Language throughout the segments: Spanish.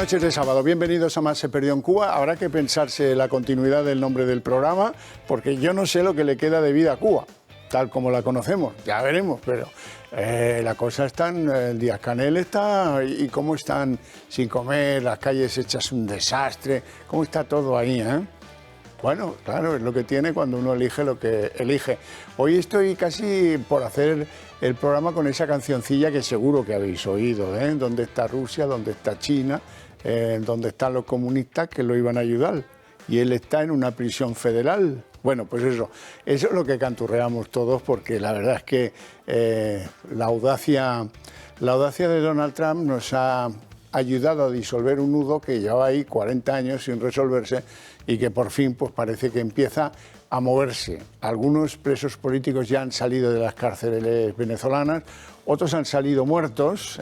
noches de sábado, bienvenidos a Más se perdió en Cuba. Habrá que pensarse la continuidad del nombre del programa, porque yo no sé lo que le queda de vida a Cuba, tal como la conocemos, ya veremos, pero la cosa está en Díaz-Canel está, y cómo están sin comer, las calles hechas un desastre, cómo está todo ahí, ¿eh? Bueno, claro, es lo que tiene cuando uno elige lo que elige. Hoy estoy casi por hacer el programa con esa cancioncilla que seguro que habéis oído, ¿eh? ¿Dónde está Rusia? ¿Dónde está China? ¿Dónde están los comunistas que lo iban a ayudar? Y él está en una prisión federal. Bueno, pues eso es lo que canturreamos todos, porque la verdad es que la audacia de Donald Trump nos ha ayudado a disolver un nudo que llevaba ahí 40 años sin resolverse y que por fin pues parece que empieza a moverse. Algunos presos políticos ya han salido de las cárceles venezolanas, otros han salido muertos,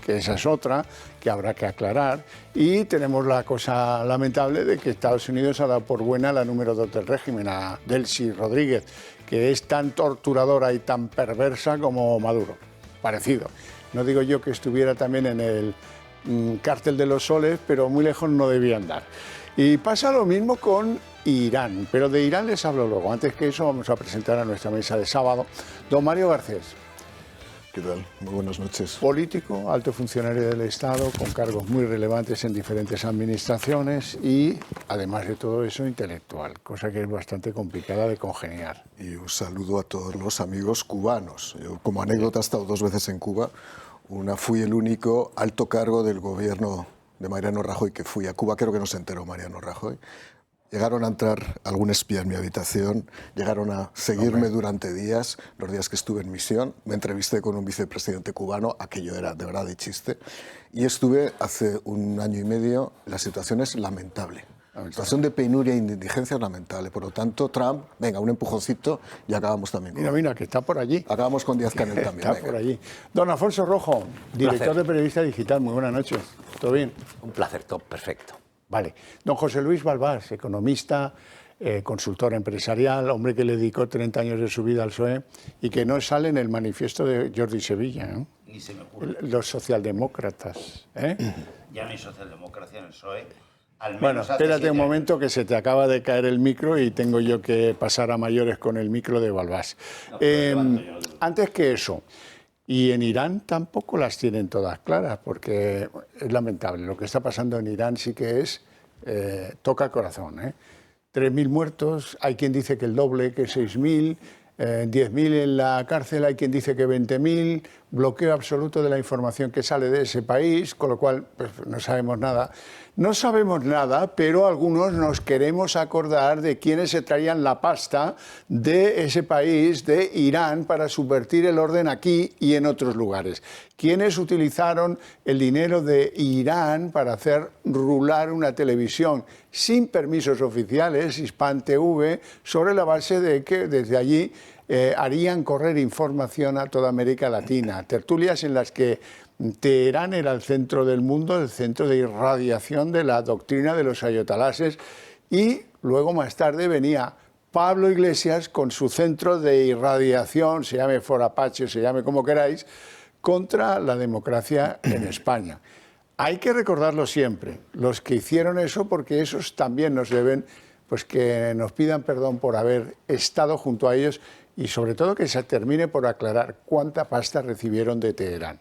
que esa es otra que habrá que aclarar, y tenemos la cosa lamentable de que Estados Unidos ha dado por buena la número 2 del régimen, a Delcy Rodríguez, que es tan torturadora y tan perversa como Maduro, parecido. No digo yo que estuviera también en el cártel de los soles, pero muy lejos no debía andar. Y pasa lo mismo con Irán, pero de Irán les hablo luego. Antes que eso vamos a presentar a nuestra mesa de sábado. Don Mario Garcés. ¿Qué tal? Muy buenas noches. Político, alto funcionario del Estado, con cargos muy relevantes en diferentes administraciones y, además de todo eso, intelectual, cosa que es bastante complicada de congeniar. Y un saludo a todos los amigos cubanos. Yo, como anécdota, he estado 2 veces en Cuba. Una, fui el único alto cargo del gobierno de Mariano Rajoy que fui a Cuba, creo que no se enteró Mariano Rajoy. Llegaron a entrar algún espía en mi habitación, llegaron a seguirme durante días, los días que estuve en misión. Me entrevisté con un vicepresidente cubano, aquello era de verdad de chiste. Y estuve hace 1 año y medio, la situación es lamentable. La situación de penuria e indigencia es lamentable. Por lo tanto, Trump, venga, un empujoncito y acabamos también. Mira, que está por allí. Acabamos con Díaz-Canel también. Está por allí. Don Afonso Rojo, director de Periodista Digital, muy buenas noches. ¿Todo bien? Un placer, todo perfecto. Vale. Don José Luis Balbás, economista, consultor empresarial, hombre que le dedicó 30 años de su vida al PSOE y que no sale en el manifiesto de Jordi Sevilla, ¿no? Ni se me ocurre. Los socialdemócratas, ¿eh? Ya no hay socialdemocracia en el PSOE. Bueno, espérate un momento que se te acaba de caer el micro y tengo yo que pasar a mayores con el micro de Balbás. Antes que eso, y en Irán tampoco las tienen todas claras, porque es lamentable. Lo que está pasando en Irán sí que es, toca el corazón, 3.000 muertos, hay quien dice que el doble, que 6.000, 10.000 en la cárcel, hay quien dice que 20.000, bloqueo absoluto de la información que sale de ese país, con lo cual pues, no sabemos nada. No sabemos nada, pero algunos nos queremos acordar de quienes se traían la pasta de ese país, de Irán, para subvertir el orden aquí y en otros lugares. Quienes utilizaron el dinero de Irán para hacer rular una televisión sin permisos oficiales, Hispan TV, sobre la base de que desde allí harían correr información a toda América Latina. Tertulias en las que Teherán era el centro del mundo, el centro de irradiación de la doctrina de los ayatolases, y luego más tarde venía Pablo Iglesias con su centro de irradiación, se llame For Apache, se llame como queráis, contra la democracia en España. Hay que recordarlo siempre, los que hicieron eso, porque esos también nos deben, pues que nos pidan perdón por haber estado junto a ellos y sobre todo que se termine por aclarar cuánta pasta recibieron de Teherán.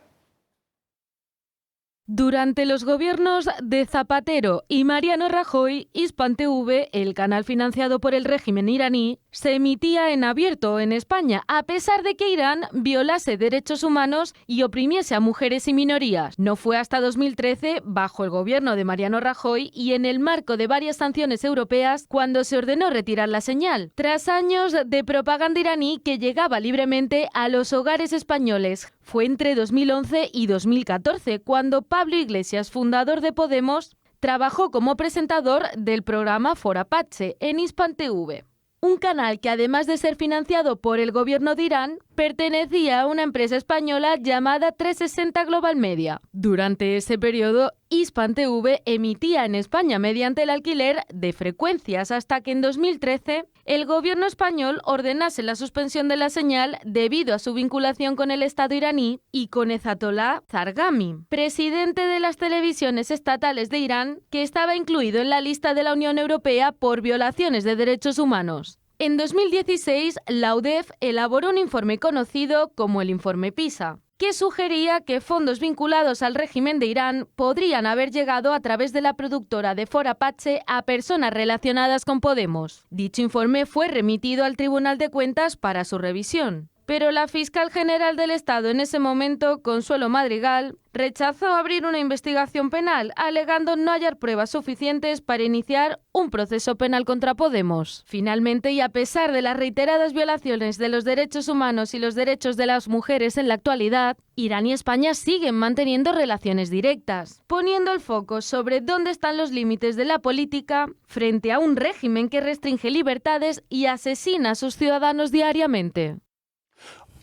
Durante los gobiernos de Zapatero y Mariano Rajoy, Hispan TV, el canal financiado por el régimen iraní, se emitía en abierto en España, a pesar de que Irán violase derechos humanos y oprimiese a mujeres y minorías. No fue hasta 2013, bajo el gobierno de Mariano Rajoy y en el marco de varias sanciones europeas, cuando se ordenó retirar la señal, tras años de propaganda iraní que llegaba libremente a los hogares españoles. Fue entre 2011 y 2014 cuando Pablo Iglesias, fundador de Podemos, trabajó como presentador del programa For Apache en Hispan TV. Un canal que, además de ser financiado por el gobierno de Irán, pertenecía a una empresa española llamada 360 Global Media. Durante ese periodo, Hispan TV emitía en España mediante el alquiler de frecuencias hasta que en 2013 el gobierno español ordenase la suspensión de la señal debido a su vinculación con el Estado iraní y con Ezatollah Zarghami, presidente de las televisiones estatales de Irán, que estaba incluido en la lista de la Unión Europea por violaciones de derechos humanos. En 2016, la UDEF elaboró un informe conocido como el Informe PISA, que sugería que fondos vinculados al régimen de Irán podrían haber llegado a través de la productora de Fort Apache a personas relacionadas con Podemos. Dicho informe fue remitido al Tribunal de Cuentas para su revisión. Pero la fiscal general del Estado en ese momento, Consuelo Madrigal, rechazó abrir una investigación penal, alegando no hallar pruebas suficientes para iniciar un proceso penal contra Podemos. Finalmente, y a pesar de las reiteradas violaciones de los derechos humanos y los derechos de las mujeres en la actualidad, Irán y España siguen manteniendo relaciones directas, poniendo el foco sobre dónde están los límites de la política frente a un régimen que restringe libertades y asesina a sus ciudadanos diariamente.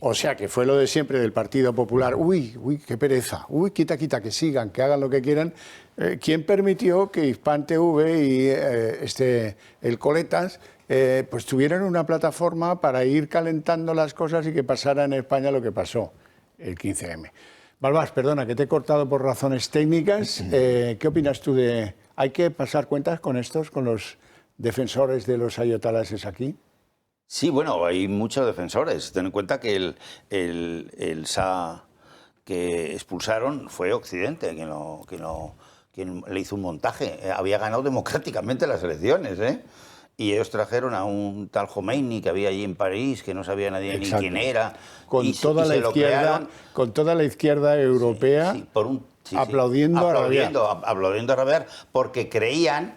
O sea, que fue lo de siempre del Partido Popular. Uy, qué pereza. Uy, quita, que sigan, que hagan lo que quieran. ¿Quién permitió que Hispan TV y el Coletas pues tuvieran una plataforma para ir calentando las cosas y que pasara en España lo que pasó el 15M? Balbás, perdona, que te he cortado por razones técnicas. ¿Qué opinas tú de... ¿Hay que pasar cuentas con los defensores de los ayatolases aquí? Sí, bueno, hay muchos defensores. Ten en cuenta que el Shah que expulsaron fue Occidente, quien le hizo un montaje. Había ganado democráticamente las elecciones, ¿eh? Y ellos trajeron a un tal Khomeini que había allí en París, que no sabía nadie Exacto. Ni quién era. Con toda la izquierda europea aplaudiendo a rabiar, porque creían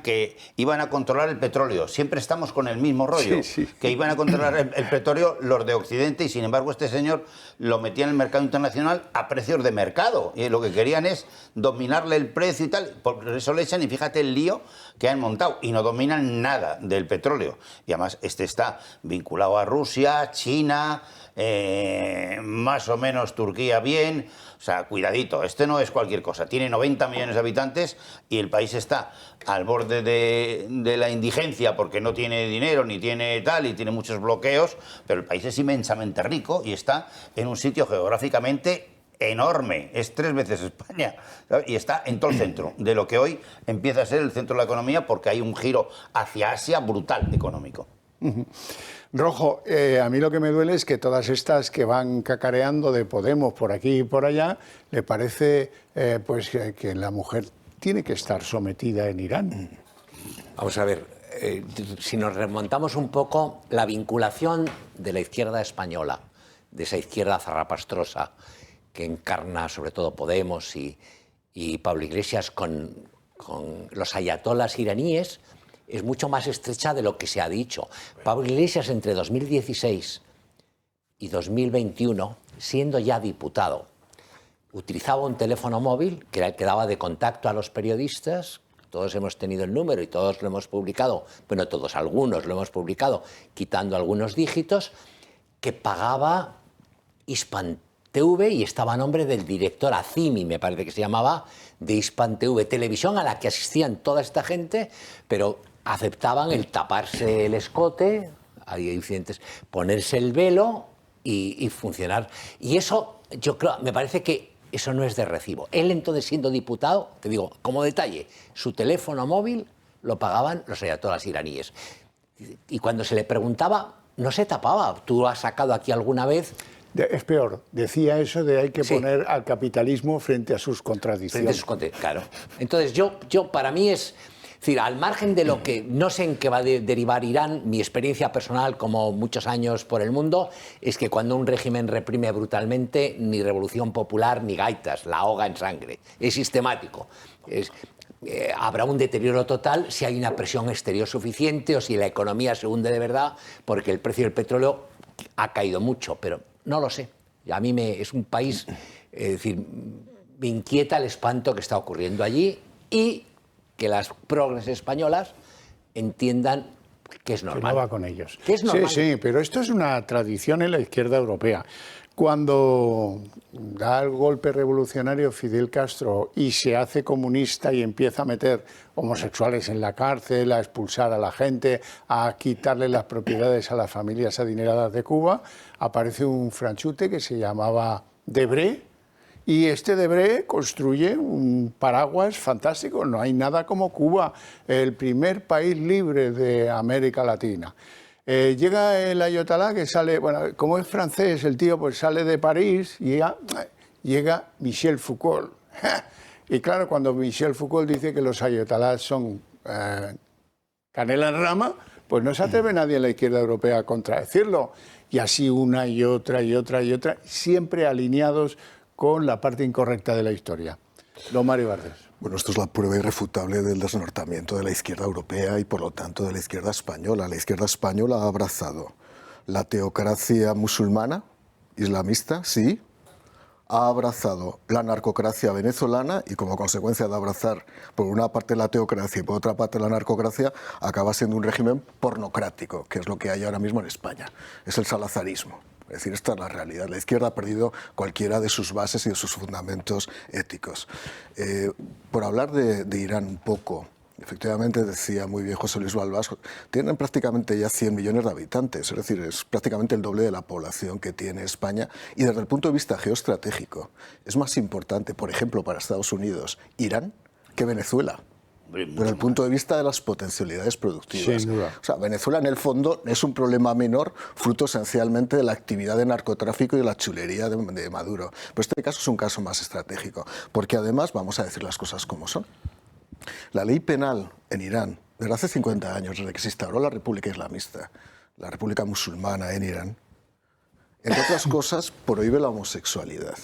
que iban a controlar el petróleo. Siempre estamos con el mismo rollo, que iban a controlar el petróleo los de Occidente, y sin embargo este señor lo metía en el mercado internacional a precios de mercado, y lo que querían es dominarle el precio y tal. Por eso le echan, y fíjate el lío que han montado, y no dominan nada del petróleo. Y además este está vinculado a Rusia, China, más o menos Turquía bien. O sea, cuidadito, este no es cualquier cosa. Tiene 90 millones de habitantes y el país está al borde de la indigencia porque no tiene dinero ni tiene tal, y tiene muchos bloqueos, pero el país es inmensamente rico y está en un sitio geográficamente enorme. Es 3 veces España, ¿sabes? Y está en todo el centro de lo que hoy empieza a ser el centro de la economía, porque hay un giro hacia Asia brutal económico. Rojo, a mí lo que me duele es que todas estas que van cacareando de Podemos por aquí y por allá, le parece pues que la mujer tiene que estar sometida en Irán. Vamos a ver, si nos remontamos un poco, la vinculación de la izquierda española, de esa izquierda zarrapastrosa que encarna sobre todo Podemos y Pablo Iglesias con los ayatolas iraníes, es mucho más estrecha de lo que se ha dicho. Pablo Iglesias, entre 2016 y 2021, siendo ya diputado, utilizaba un teléfono móvil que daba de contacto a los periodistas. Todos hemos tenido el número y todos lo hemos publicado, bueno, todos, algunos lo hemos publicado, quitando algunos dígitos, que pagaba Hispan TV y estaba a nombre del director Azimi, me parece que se llamaba, de Hispan TV, televisión a la que asistían toda esta gente, pero aceptaban el taparse el escote, hay incidentes, ponerse el velo y funcionar. Y eso, yo creo, me parece que eso no es de recibo. Él, entonces, siendo diputado, te digo, como detalle, su teléfono móvil lo pagaban los ayatolas iraníes. Y cuando se le preguntaba, no se tapaba. ¿Tú has sacado aquí alguna vez? Es peor, decía eso de hay que poner al capitalismo frente a sus contradicciones. Claro. Entonces, yo para mí es decir, al margen de lo que no sé en qué va a derivar Irán, mi experiencia personal, como muchos años por el mundo, es que cuando un régimen reprime brutalmente, ni revolución popular ni gaitas, la ahoga en sangre. Es sistemático. Habrá un deterioro total si hay una presión exterior suficiente o si la economía se hunde de verdad, porque el precio del petróleo ha caído mucho, pero no lo sé. A mí es un país, es decir, me inquieta el espanto que está ocurriendo allí y que las progres españolas entiendan que es normal. Que no va con ellos. Que es normal. Sí, pero esto es una tradición en la izquierda europea. Cuando da el golpe revolucionario Fidel Castro y se hace comunista y empieza a meter homosexuales en la cárcel, a expulsar a la gente, a quitarle las propiedades a las familias adineradas de Cuba, aparece un franchute que se llamaba Debré, y este Debré construye un paraguas fantástico. No hay nada como Cuba, el primer país libre de América Latina. Llega el Ayatolá, que sale, bueno, como es francés el tío, pues sale de París y llega Michel Foucault. Y claro, cuando Michel Foucault dice que los ayatolás son canela en rama, pues no se atreve nadie en la izquierda europea a contradecirlo. Y así una y otra y otra y otra, siempre alineados con la parte incorrecta de la historia. Don Mario Bardes. Bueno, esto es la prueba irrefutable del desnortamiento de la izquierda europea y, por lo tanto, de la izquierda española. La izquierda española ha abrazado la teocracia musulmana, islamista, sí, ha abrazado la narcocracia venezolana y, como consecuencia de abrazar por una parte la teocracia y por otra parte la narcocracia, acaba siendo un régimen pornocrático, que es lo que hay ahora mismo en España. Es el salazarismo. Es decir, esta es la realidad. La izquierda ha perdido cualquiera de sus bases y de sus fundamentos éticos. Por hablar de Irán un poco, efectivamente decía muy bien José Luis Balbás, tienen prácticamente ya 100 millones de habitantes, es decir, es prácticamente el doble de la población que tiene España, y desde el punto de vista geoestratégico es más importante, por ejemplo, para Estados Unidos, Irán que Venezuela. Desde el punto de vista de las potencialidades productivas. Sin duda. O sea, Venezuela en el fondo es un problema menor, fruto esencialmente de la actividad de narcotráfico y de la chulería de Maduro. Pero este caso es un caso más estratégico, porque además, vamos a decir las cosas como son. La ley penal en Irán, desde hace 50 años, desde que se instauró la República Islamista, la República Musulmana en Irán, entre otras cosas, prohíbe la homosexualidad.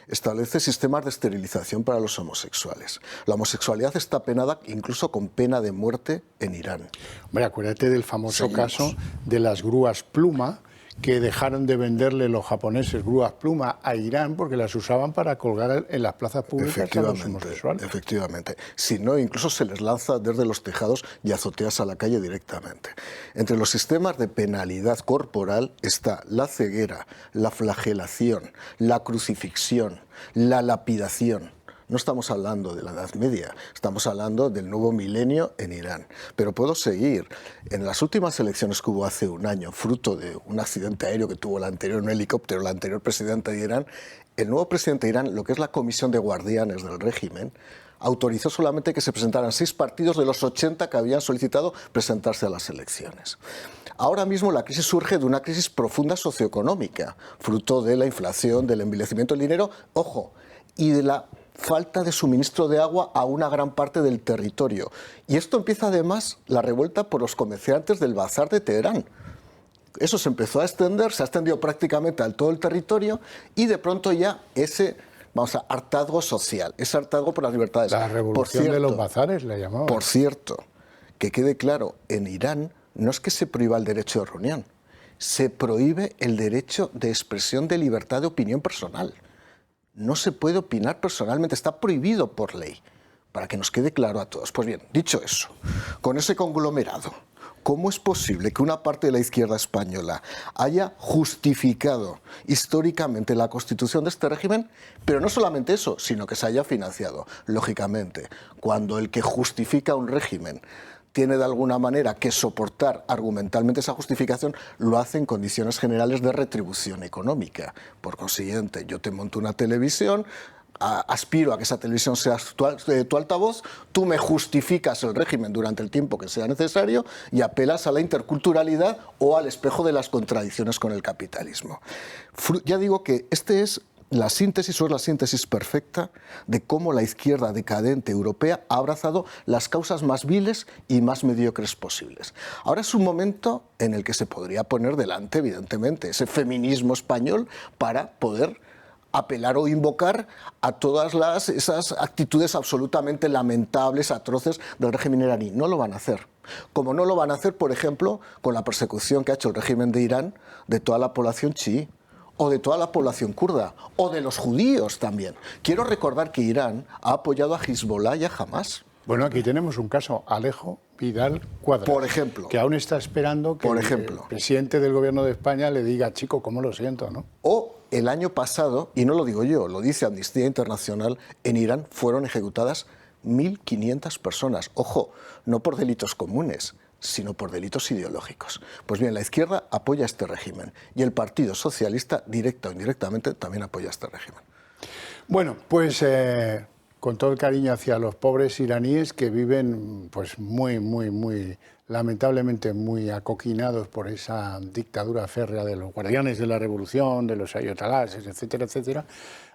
Establece sistemas de esterilización para los homosexuales. La homosexualidad está penada incluso con pena de muerte en Irán. Hombre, acuérdate del famoso caso de las grúas pluma, que dejaron de venderle los japoneses grúas pluma a Irán porque las usaban para colgar en las plazas públicas a los homosexuales. Efectivamente. Si no, incluso se les lanza desde los tejados y azoteas a la calle directamente. Entre los sistemas de penalidad corporal está la ceguera, la flagelación, la crucifixión, la lapidación. No estamos hablando de la Edad Media, estamos hablando del nuevo milenio en Irán. Pero puedo seguir. En las últimas elecciones que hubo hace un año, fruto de un accidente aéreo que tuvo un helicóptero, la anterior presidenta de Irán, el nuevo presidente de Irán, lo que es la comisión de guardianes del régimen, autorizó solamente que se presentaran 6 partidos de los 80 que habían solicitado presentarse a las elecciones. Ahora mismo la crisis surge de una crisis profunda socioeconómica, fruto de la inflación, del envilecimiento del dinero, ojo, y de la falta de suministro de agua a una gran parte del territorio. Y esto empieza además la revuelta por los comerciantes del bazar de Teherán. Eso se empezó a extender, se ha extendido prácticamente a todo el territorio y de pronto ya ese, hartazgo social, ese hartazgo por las libertades. La revolución de los bazares la llamaban. Por cierto, que quede claro, en Irán no es que se prohíba el derecho de reunión, se prohíbe el derecho de expresión de libertad de opinión personal. No se puede opinar personalmente, está prohibido por ley, para que nos quede claro a todos. Pues bien, dicho eso, con ese conglomerado, ¿cómo es posible que una parte de la izquierda española haya justificado históricamente la constitución de este régimen? Pero no solamente eso, sino que se haya financiado. Lógicamente, cuando el que justifica un régimen tiene de alguna manera que soportar argumentalmente esa justificación, lo hace en condiciones generales de retribución económica. Por consiguiente, yo te monto una televisión, aspiro a que esa televisión sea tu altavoz, tú me justificas el régimen durante el tiempo que sea necesario y apelas a la interculturalidad o al espejo de las contradicciones con el capitalismo. Ya digo que este es la síntesis, o es la síntesis perfecta de cómo la izquierda decadente europea ha abrazado las causas más viles y más mediocres posibles. Ahora es un momento en el que se podría poner delante, evidentemente, ese feminismo español para poder apelar o invocar a todas esas actitudes absolutamente lamentables, atroces del régimen iraní. No lo van a hacer. Como no lo van a hacer, por ejemplo, con la persecución que ha hecho el régimen de Irán de toda la población chií, o de toda la población kurda, o de los judíos también. Quiero recordar que Irán ha apoyado a Hezbollah y a Hamas. Bueno, aquí tenemos un caso, Alejo Vidal Cuadras, por ejemplo, que aún está esperando que el presidente del gobierno de España le diga, chico, cómo lo siento, ¿no? O el año pasado, y no lo digo yo, lo dice Amnistía Internacional, en Irán fueron ejecutadas 1.500 personas. Ojo, no por delitos comunes, sino por delitos ideológicos. Pues bien, la izquierda apoya este régimen y el Partido Socialista, directa o indirectamente, también apoya este régimen. Bueno, pues con todo el cariño hacia los pobres iraníes que viven pues muy lamentablemente muy acoquinados por esa dictadura férrea de los guardianes de la revolución, de los ayatolás, etcétera, etcétera.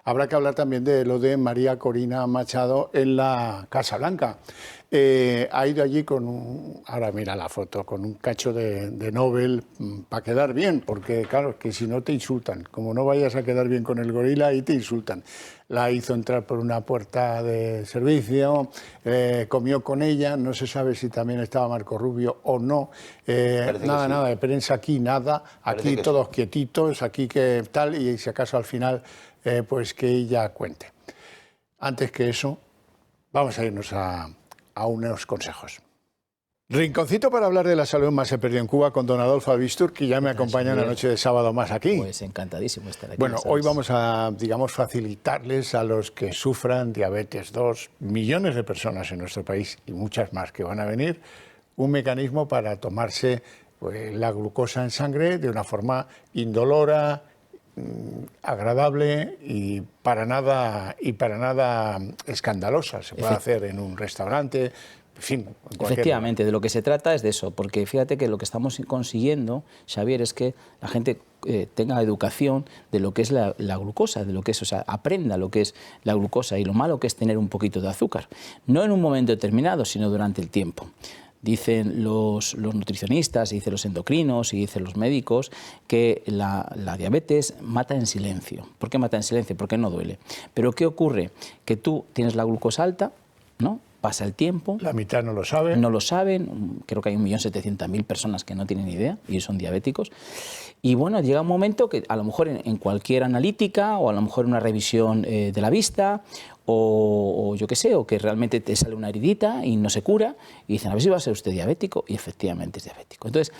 Habrá que hablar también de lo de María Corina Machado en la Casa Blanca. Ha ido allí con ahora mira la foto, con un cacho de Nobel para quedar bien, porque claro, que si no te insultan, como no vayas a quedar bien con el gorila, ahí te insultan. La hizo entrar por una puerta de servicio, comió con ella, no se sabe si también estaba Marco Rubio o no, nada de prensa aquí, nada, aquí todos sí. Quietitos, aquí que tal, y si acaso al final, pues que ella cuente. Antes que eso, vamos a irnos a unos consejos. Rinconcito para hablar de la salud más se perdió en Cuba con don Adolfo Albistur, que ya me acompaña en la noche de sábado más aquí. Pues encantadísimo estar aquí. Bueno, hoy vamos a, digamos, facilitarles a los que sufran diabetes 2, millones de personas en nuestro país y muchas más que van a venir, un mecanismo para tomarse pues, la glucosa en sangre de una forma indolora, agradable y para nada escandalosa. Se puede hacer en un restaurante. En fin, efectivamente, de lo que se trata es de eso, porque fíjate que lo que estamos consiguiendo, Xavier, es que la gente tenga educación de lo que es la glucosa, de lo que es, o sea, aprenda lo que es la glucosa y lo malo que es tener un poquito de azúcar, no en un momento determinado, sino durante el tiempo. Dicen los nutricionistas, y dicen los endocrinos, y dicen los médicos que la diabetes mata en silencio. ¿Por qué mata en silencio? Porque no duele. Pero ¿qué ocurre? Que tú tienes la glucosa alta, ¿no? Pasa el tiempo. La mitad no lo sabe. No lo saben. Creo que hay 1.700.000 personas que no tienen idea y son diabéticos. Y bueno, llega un momento que a lo mejor en cualquier analítica o a lo mejor en una revisión de la vista o yo qué sé, o que realmente te sale una heridita y no se cura y dicen, a ver si va a ser usted diabético, y efectivamente es diabético. Entonces,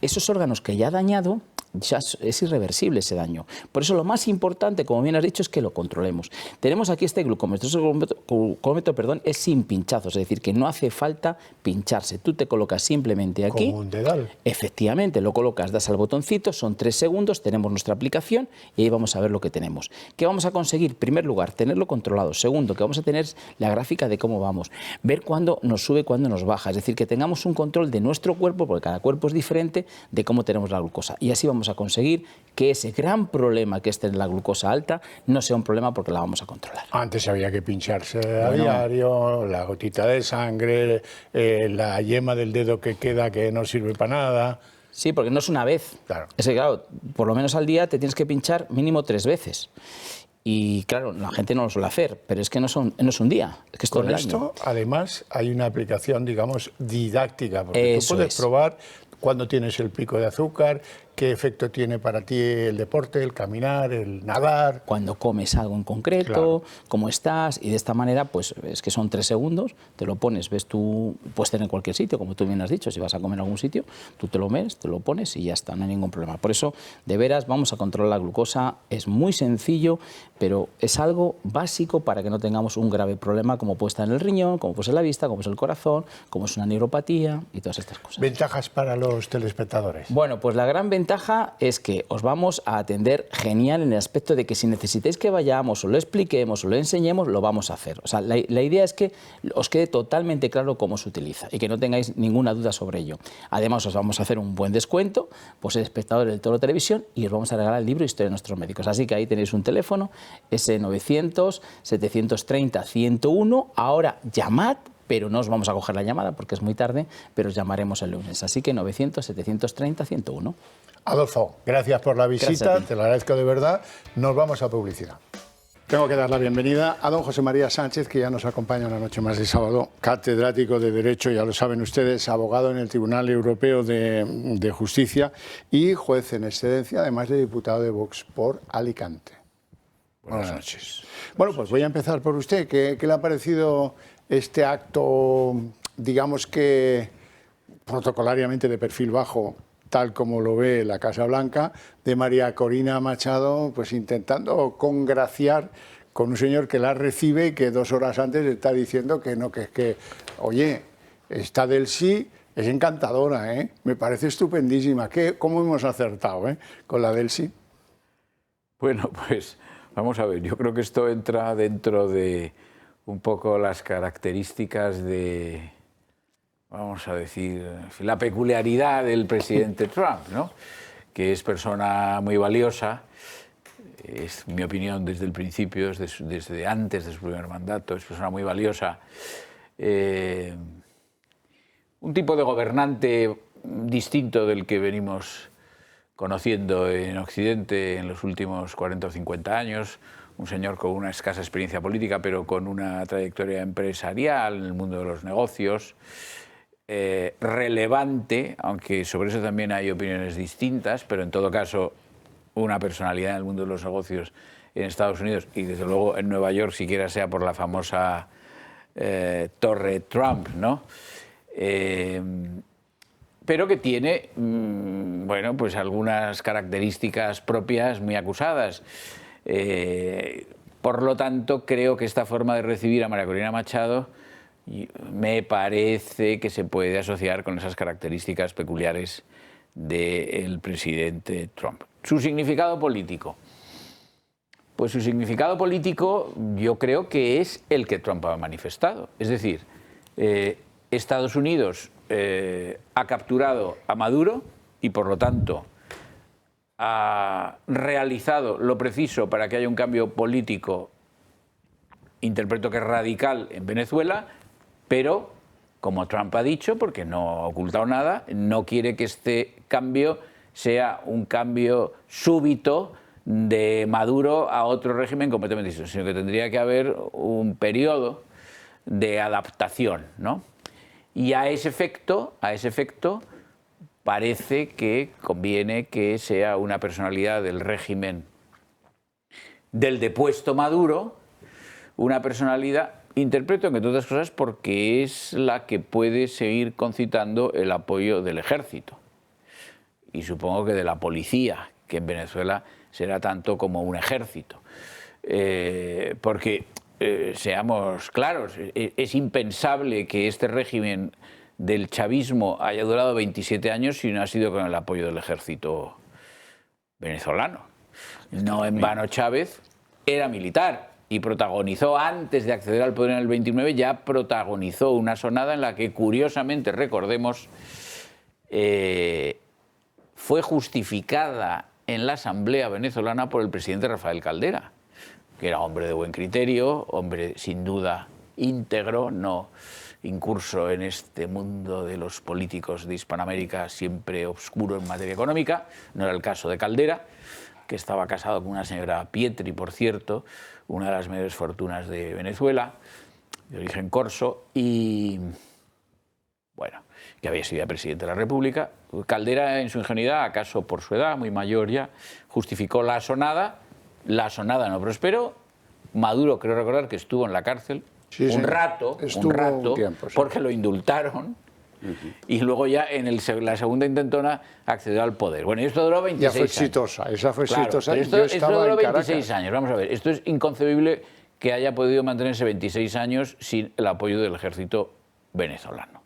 esos órganos que ya ha dañado, ya es irreversible ese daño. Por eso lo más importante, como bien has dicho, es que lo controlemos. Tenemos aquí este glucómetro. Este glucómetro, es sin pinchazos, es decir, que no hace falta pincharse. Tú te colocas simplemente aquí. Como un dedal. Efectivamente, lo colocas, das al botoncito, son 3 segundos, tenemos nuestra aplicación y ahí vamos a ver lo que tenemos. ¿Qué vamos a conseguir? En primer lugar, tenerlo controlado. Segundo, que vamos a tener la gráfica de cómo vamos. Ver cuándo nos sube, cuándo nos baja. Es decir, que tengamos un control de nuestro cuerpo, porque cada cuerpo es diferente, de cómo tenemos la glucosa. Y así vamos a conseguir que ese gran problema que es tener la glucosa alta no sea un problema, porque la vamos a controlar. Antes había que pincharse a diario, la gotita de sangre, la yema del dedo que queda que no sirve para nada. Sí, porque no es una vez. Claro. Es que, claro, por lo menos al día te tienes que pinchar mínimo 3 veces. Y claro, la gente no lo suele hacer, pero es que no es un día, es que es todo el año. Con esto, además, hay una aplicación, digamos, didáctica, porque tú puedes probar cuándo tienes el pico de azúcar, qué efecto tiene para ti el deporte, el caminar, el nadar. Cuando comes algo en concreto, claro, cómo estás, y de esta manera, pues es que son 3 segundos, te lo pones, ves tú, puedes tener en cualquier sitio, como tú bien has dicho, si vas a comer en algún sitio, tú te lo ves, te lo pones y ya está, no hay ningún problema. Por eso, de veras, vamos a controlar la glucosa, es muy sencillo, pero es algo básico para que no tengamos un grave problema como puede estar en el riñón, como puede ser la vista, como es el corazón, como es una neuropatía y todas estas cosas. ¿Ventajas para los telespectadores? Bueno, pues la gran ventaja es que os vamos a atender genial en el aspecto de que si necesitáis que vayamos o lo expliquemos o lo enseñemos, lo vamos a hacer. O sea, la idea es que os quede totalmente claro cómo se utiliza y que no tengáis ninguna duda sobre ello. Además, os vamos a hacer un buen descuento, pues el espectador del Toro Televisión, y os vamos a regalar el libro Historia de nuestros médicos. Así que ahí tenéis un teléfono, ese 900 730 101. Ahora llamad, pero no os vamos a coger la llamada porque es muy tarde, pero os llamaremos el lunes. Así que 900 730 101. Adolfo, gracias por la visita, te lo agradezco de verdad. Nos vamos a publicidad. Tengo que dar la bienvenida a don José María Sánchez, que ya nos acompaña una noche más de sábado, catedrático de Derecho, ya lo saben ustedes, abogado en el Tribunal Europeo de Justicia y juez en excedencia, además de diputado de Vox por Alicante. Buenas noches. Bueno, pues voy a empezar por usted. ¿Qué le ha parecido este acto, digamos que protocolariamente de perfil bajo, tal como lo ve la Casa Blanca, de María Corina Machado, pues intentando congraciar con un señor que la recibe y que 2 horas antes está diciendo que no, que es que, oye, esta del sí es encantadora, ¿eh? Me parece estupendísima. ¿Cómo hemos acertado con la del sí? Bueno, pues vamos a ver, yo creo que esto entra dentro de un poco las características de, vamos a decir, la peculiaridad del presidente Trump, ¿no? Que es persona muy valiosa, es mi opinión desde el principio, desde antes de su primer mandato, es persona muy valiosa. Un tipo de gobernante distinto del que venimos conociendo en Occidente en los últimos 40 o 50 años, un señor con una escasa experiencia política, pero con una trayectoria empresarial en el mundo de los negocios, relevante, aunque sobre eso también hay opiniones distintas, pero en todo caso una personalidad en el mundo de los negocios en Estados Unidos y desde luego en Nueva York, siquiera sea por la famosa Torre Trump, ¿no? Pero que tiene, bueno, pues algunas características propias muy acusadas. Por lo tanto, creo que esta forma de recibir a María Corina Machado me parece que se puede asociar con esas características peculiares del presidente Trump. ¿Su significado político? Pues su significado político yo creo que es el que Trump ha manifestado. Es decir, Estados Unidos ha capturado a Maduro y, por lo tanto, ha realizado lo preciso para que haya un cambio político, interpreto que es radical, en Venezuela, pero, como Trump ha dicho, porque no ha ocultado nada, no quiere que este cambio sea un cambio súbito de Maduro a otro régimen completamente distinto, sino que tendría que haber un periodo de adaptación, ¿no? Y a ese efecto parece que conviene que sea una personalidad del régimen del depuesto Maduro, una personalidad, interpreto que entre otras cosas porque es la que puede seguir concitando el apoyo del ejército y supongo que de la policía, que en Venezuela será tanto como un ejército, porque seamos claros, es impensable que este régimen del chavismo haya durado 27 años si no ha sido con el apoyo del ejército venezolano. No en vano Chávez era militar y protagonizó, antes de acceder al poder en el 29, ya protagonizó una sonada en la que, curiosamente, recordemos, fue justificada en la Asamblea venezolana por el presidente Rafael Caldera, que era hombre de buen criterio, hombre sin duda íntegro, no incurso en este mundo de los políticos de Hispanoamérica siempre oscuro en materia económica. No era el caso de Caldera, que estaba casado con una señora Pietri, por cierto, una de las mayores fortunas de Venezuela, de origen corso, y bueno, que había sido presidente de la República. Caldera, en su ingenuidad, acaso por su edad, muy mayor ya, justificó la sonada no prosperó. Maduro, creo recordar que estuvo en la cárcel un rato, tiempo, sí, porque lo indultaron. Y luego ya en la segunda intentona accedió al poder. Bueno, y esto duró 26 años. Ya fue exitosa, esa fue exitosa. Pero esto duró 26 años. Vamos a ver, esto es inconcebible que haya podido mantenerse 26 años sin el apoyo del ejército venezolano.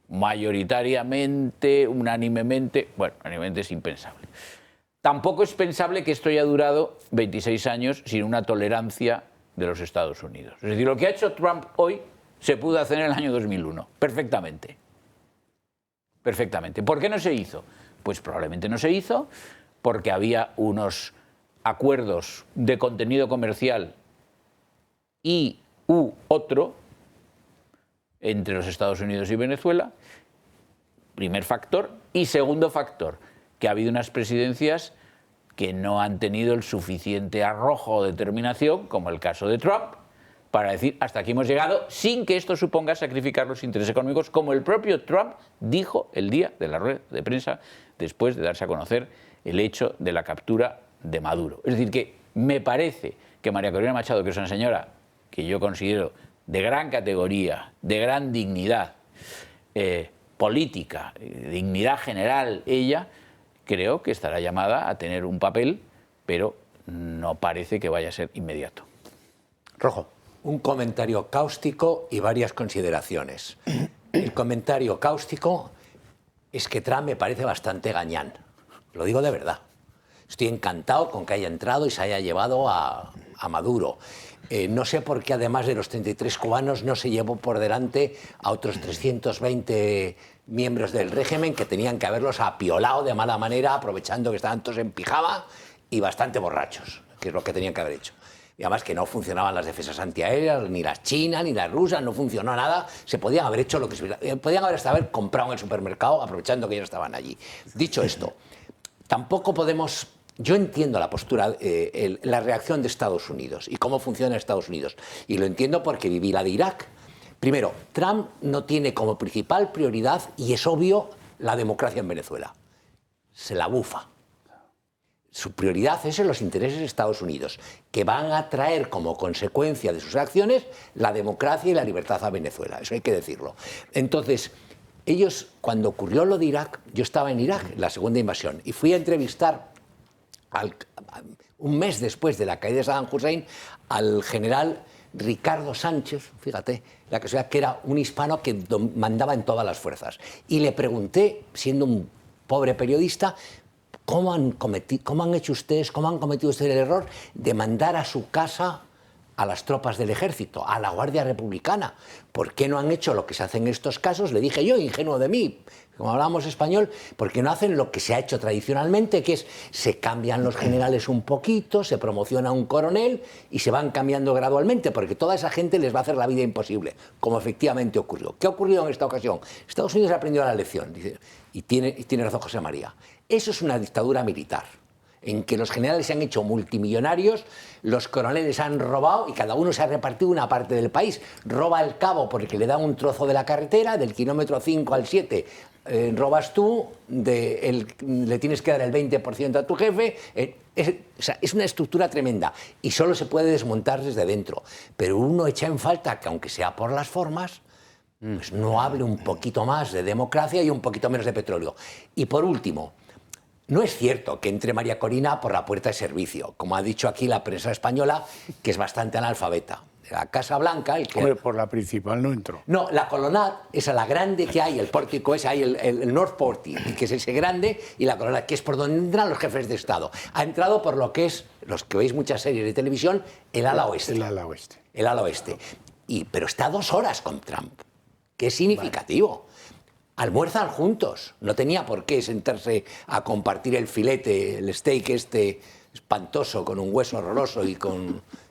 Mayoritariamente, unánimemente, bueno, unánimemente es impensable. Tampoco es pensable que esto haya durado 26 años sin una tolerancia de los Estados Unidos. Es decir, lo que ha hecho Trump hoy se pudo hacer en el año 2001, perfectamente. Perfectamente. ¿Por qué no se hizo? Pues probablemente no se hizo porque había unos acuerdos de contenido comercial u otro entre los Estados Unidos y Venezuela, primer factor. Y segundo factor, que ha habido unas presidencias que no han tenido el suficiente arrojo o determinación, como el caso de Trump, para decir hasta aquí hemos llegado, sin que esto suponga sacrificar los intereses económicos, como el propio Trump dijo el día de la rueda de prensa después de darse a conocer el hecho de la captura de Maduro. Es decir, que me parece que María Corina Machado, que es una señora que yo considero de gran categoría, de gran dignidad, política, dignidad general ella, creo que estará llamada a tener un papel, pero no parece que vaya a ser inmediato. Rojo. Un comentario cáustico y varias consideraciones. El comentario cáustico es que Trump me parece bastante gañán. Lo digo de verdad. Estoy encantado con que haya entrado y se haya llevado a Maduro. No sé por qué, además de los 33 cubanos, no se llevó por delante a otros 320 miembros del régimen que tenían que haberlos apiolado de mala manera, aprovechando que estaban todos en pijama y bastante borrachos, que es lo que tenían que haber hecho. Y además que no funcionaban las defensas antiaéreas, ni las chinas, ni las rusas, no funcionó nada. Se podían haber hecho lo que se podían haber hasta haber comprado en el supermercado, aprovechando que ya estaban allí. Dicho esto, tampoco podemos... Yo entiendo la postura, la reacción de Estados Unidos y cómo funciona Estados Unidos. Y lo entiendo porque viví la de Irak. Primero, Trump no tiene como principal prioridad, y es obvio, la democracia en Venezuela. Se la bufa. Su prioridad es en los intereses de Estados Unidos, que van a traer como consecuencia de sus acciones la democracia y la libertad a Venezuela. Eso hay que decirlo. Entonces, ellos, cuando ocurrió lo de Irak, yo estaba en Irak, la segunda invasión, y fui a entrevistar un mes después de la caída de Saddam Hussein al general Ricardo Sánchez, fíjate, la casualidad que era un hispano que mandaba en todas las fuerzas. Y le pregunté, siendo un pobre periodista, ¿cómo han cometido ustedes el error de mandar a su casa a las tropas del ejército, a la Guardia Republicana? ¿Por qué no han hecho lo que se hace en estos casos? Le dije yo, ingenuo de mí, como hablábamos español, porque no hacen lo que se ha hecho tradicionalmente, que es se cambian los generales un poquito, se promociona un coronel y se van cambiando gradualmente, porque toda esa gente les va a hacer la vida imposible, como efectivamente ocurrió. ¿Qué ha ocurrido en esta ocasión? Estados Unidos ha aprendido la lección, dice, y tiene razón José María. Eso es una dictadura militar, en que los generales se han hecho multimillonarios, los coroneles han robado y cada uno se ha repartido una parte del país. Roba el cabo porque le da un trozo de la carretera, del kilómetro 5 al 7 robas tú, le tienes que dar el 20% a tu jefe. Es una estructura tremenda y solo se puede desmontar desde dentro. Pero uno echa en falta que, aunque sea por las formas, pues no hable un poquito más de democracia y un poquito menos de petróleo. Y por último, no es cierto que entre María Corina por la puerta de servicio, como ha dicho aquí la prensa española, que es bastante analfabeta. La Casa Blanca... Hombre, por la principal no entró. No, la Colonat, esa la grande que hay, el pórtico ese, hay el North Portico, que es ese grande, y la Colonat, que es por donde entran los jefes de Estado. Ha entrado por lo que es, los que veis muchas series de televisión, el ala oeste. El ala oeste. El ala oeste. Pero está 2 horas con Trump, que es significativo. Almuerzan juntos, no tenía por qué sentarse a compartir el filete, el steak este espantoso, con un hueso horroroso y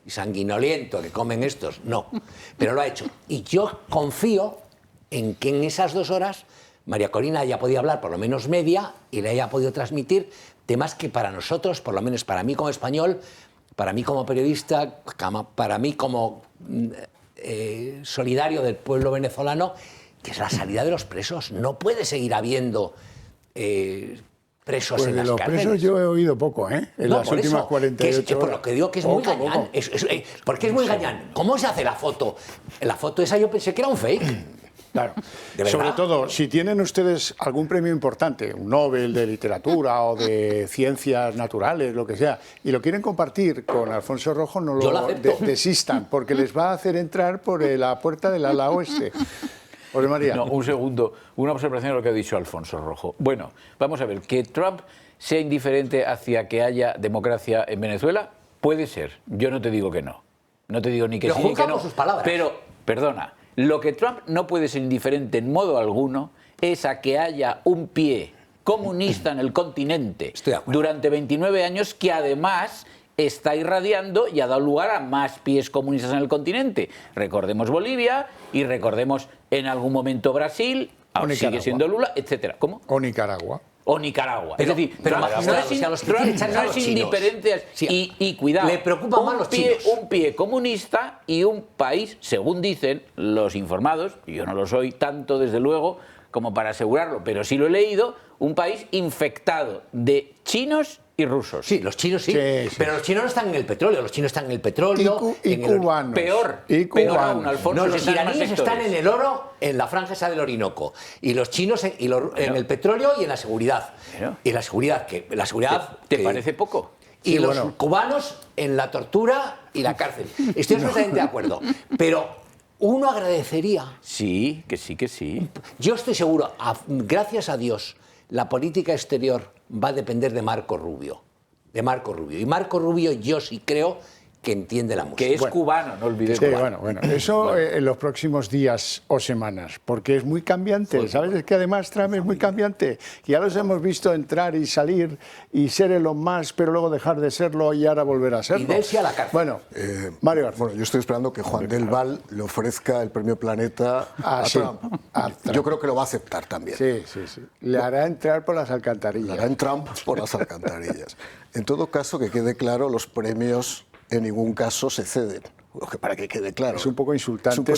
sanguinoliento que comen estos, no, pero lo ha hecho. Y yo confío en que en esas 2 horas María Corina haya podido hablar por lo menos media y le haya podido transmitir temas que para nosotros, por lo menos para mí como español, para mí como periodista, para mí como solidario del pueblo venezolano, que es la salida de los presos. No puede seguir habiendo presos pues en las los cárceles. Presos yo he oído poco, ¿eh? En las últimas 48 horas. Por lo que digo que es muy gañán. ¿Por qué es muy gañán? ¿Cómo se hace la foto? La foto esa yo pensé que era un fake. Claro. Sobre todo, si tienen ustedes algún premio importante, un Nobel de literatura o de ciencias naturales, lo que sea, y lo quieren compartir con Alfonso Rojo, no lo desistan, porque les va a hacer entrar por la puerta del ala oeste. José María. No, un segundo. Una observación a lo que ha dicho Alfonso Rojo. Bueno, vamos a ver, que Trump sea indiferente hacia que haya democracia en Venezuela, puede ser. Yo no te digo que no. No te digo ni que sí ni que no. Sus palabras. Pero, perdona, lo que Trump no puede ser indiferente en modo alguno es a que haya un pie comunista en el continente durante 29 años que además está irradiando y ha dado lugar a más pies comunistas en el continente. Recordemos Bolivia y recordemos en algún momento Brasil, ahora sigue siendo Lula, etcétera. ¿Cómo? O Nicaragua. O Nicaragua. Pero, es decir, pero no es indiferente. Sí. Y cuidado, le preocupan más los chinos. Un pie comunista y un país, según dicen los informados, y yo no lo soy tanto desde luego como para asegurarlo, pero sí lo he leído, un país infectado de chinos y rusos. Sí, los chinos sí, Sí. pero los chinos no están en el petróleo, los chinos están en el petróleo. Y en el oro. cubanos. Peor, Y peor cubanos. aún, Alfonso. No, si los están en más iraníes están sectores. en el oro, en la franja esa del Orinoco, y los chinos en el petróleo y en la seguridad. Bueno. Y la seguridad, ¿Te parece poco? Y Sí, los bueno. cubanos en la tortura y la cárcel. Estoy absolutamente de acuerdo. Pero uno agradecería. Sí, que sí, que sí. Yo estoy seguro, gracias a Dios, la política exterior va a depender de Marco Rubio. Y Marco Rubio yo sí creo que entiende la música. Que es cubano, no olvidemos. Sí, bueno, eso en los próximos días o semanas, porque es muy cambiante, ¿sabes? Es que además Trump es muy cambiante. Ya los hemos visto entrar y salir y ser Elon Musk, pero luego dejar de serlo y ahora volver a serlo. Y de él sí a la cárcel. Bueno, Mario García. Bueno, yo estoy esperando que Juan del Val le ofrezca el premio Planeta a sí, Trump. a Trump. Yo creo que lo va a aceptar también. Sí. Le hará entrar por las Le alcantarillas. hará en Trump por las alcantarillas. En todo caso, que quede claro, los premios en ningún caso se ceden. Para que quede claro. Es un poco insultante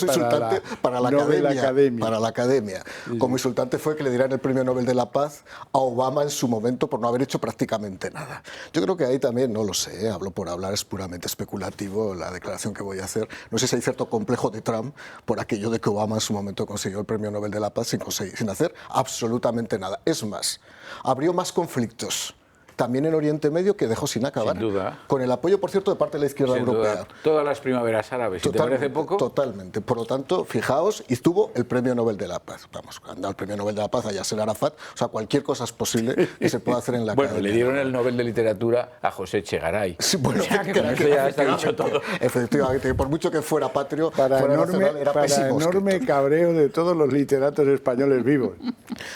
para la Nobel academia. Para la academia. Como insultante fue que le dieran el Premio Nobel de la Paz a Obama en su momento por no haber hecho prácticamente nada. Yo creo que ahí también, no lo sé, hablo por hablar, es puramente especulativo la declaración que voy a hacer. No sé si hay cierto complejo de Trump por aquello de que Obama en su momento consiguió el Premio Nobel de la Paz sin hacer absolutamente nada. Es más, abrió más conflictos también en Oriente Medio que dejó sin acabar. Sin duda. Con el apoyo, por cierto, de parte de la izquierda Sin europea. duda, todas las primaveras árabes, si te parece poco. Totalmente. Por lo tanto, fijaos, y tuvo el Premio Nobel de la Paz. Vamos, cuando el Premio Nobel de la Paz a Yasser Arafat, o sea, cualquier cosa es posible que se pueda hacer en la Bueno, academia. le dieron el Nobel de Literatura a José Echegaray. Sí, bueno, O sea, que con eso ya está dicho todo. Efectivamente, por mucho que fuera patrio, Para fuera enorme, nacional, era para pésimo enorme escritor. cabreo de todos los literatos españoles vivos.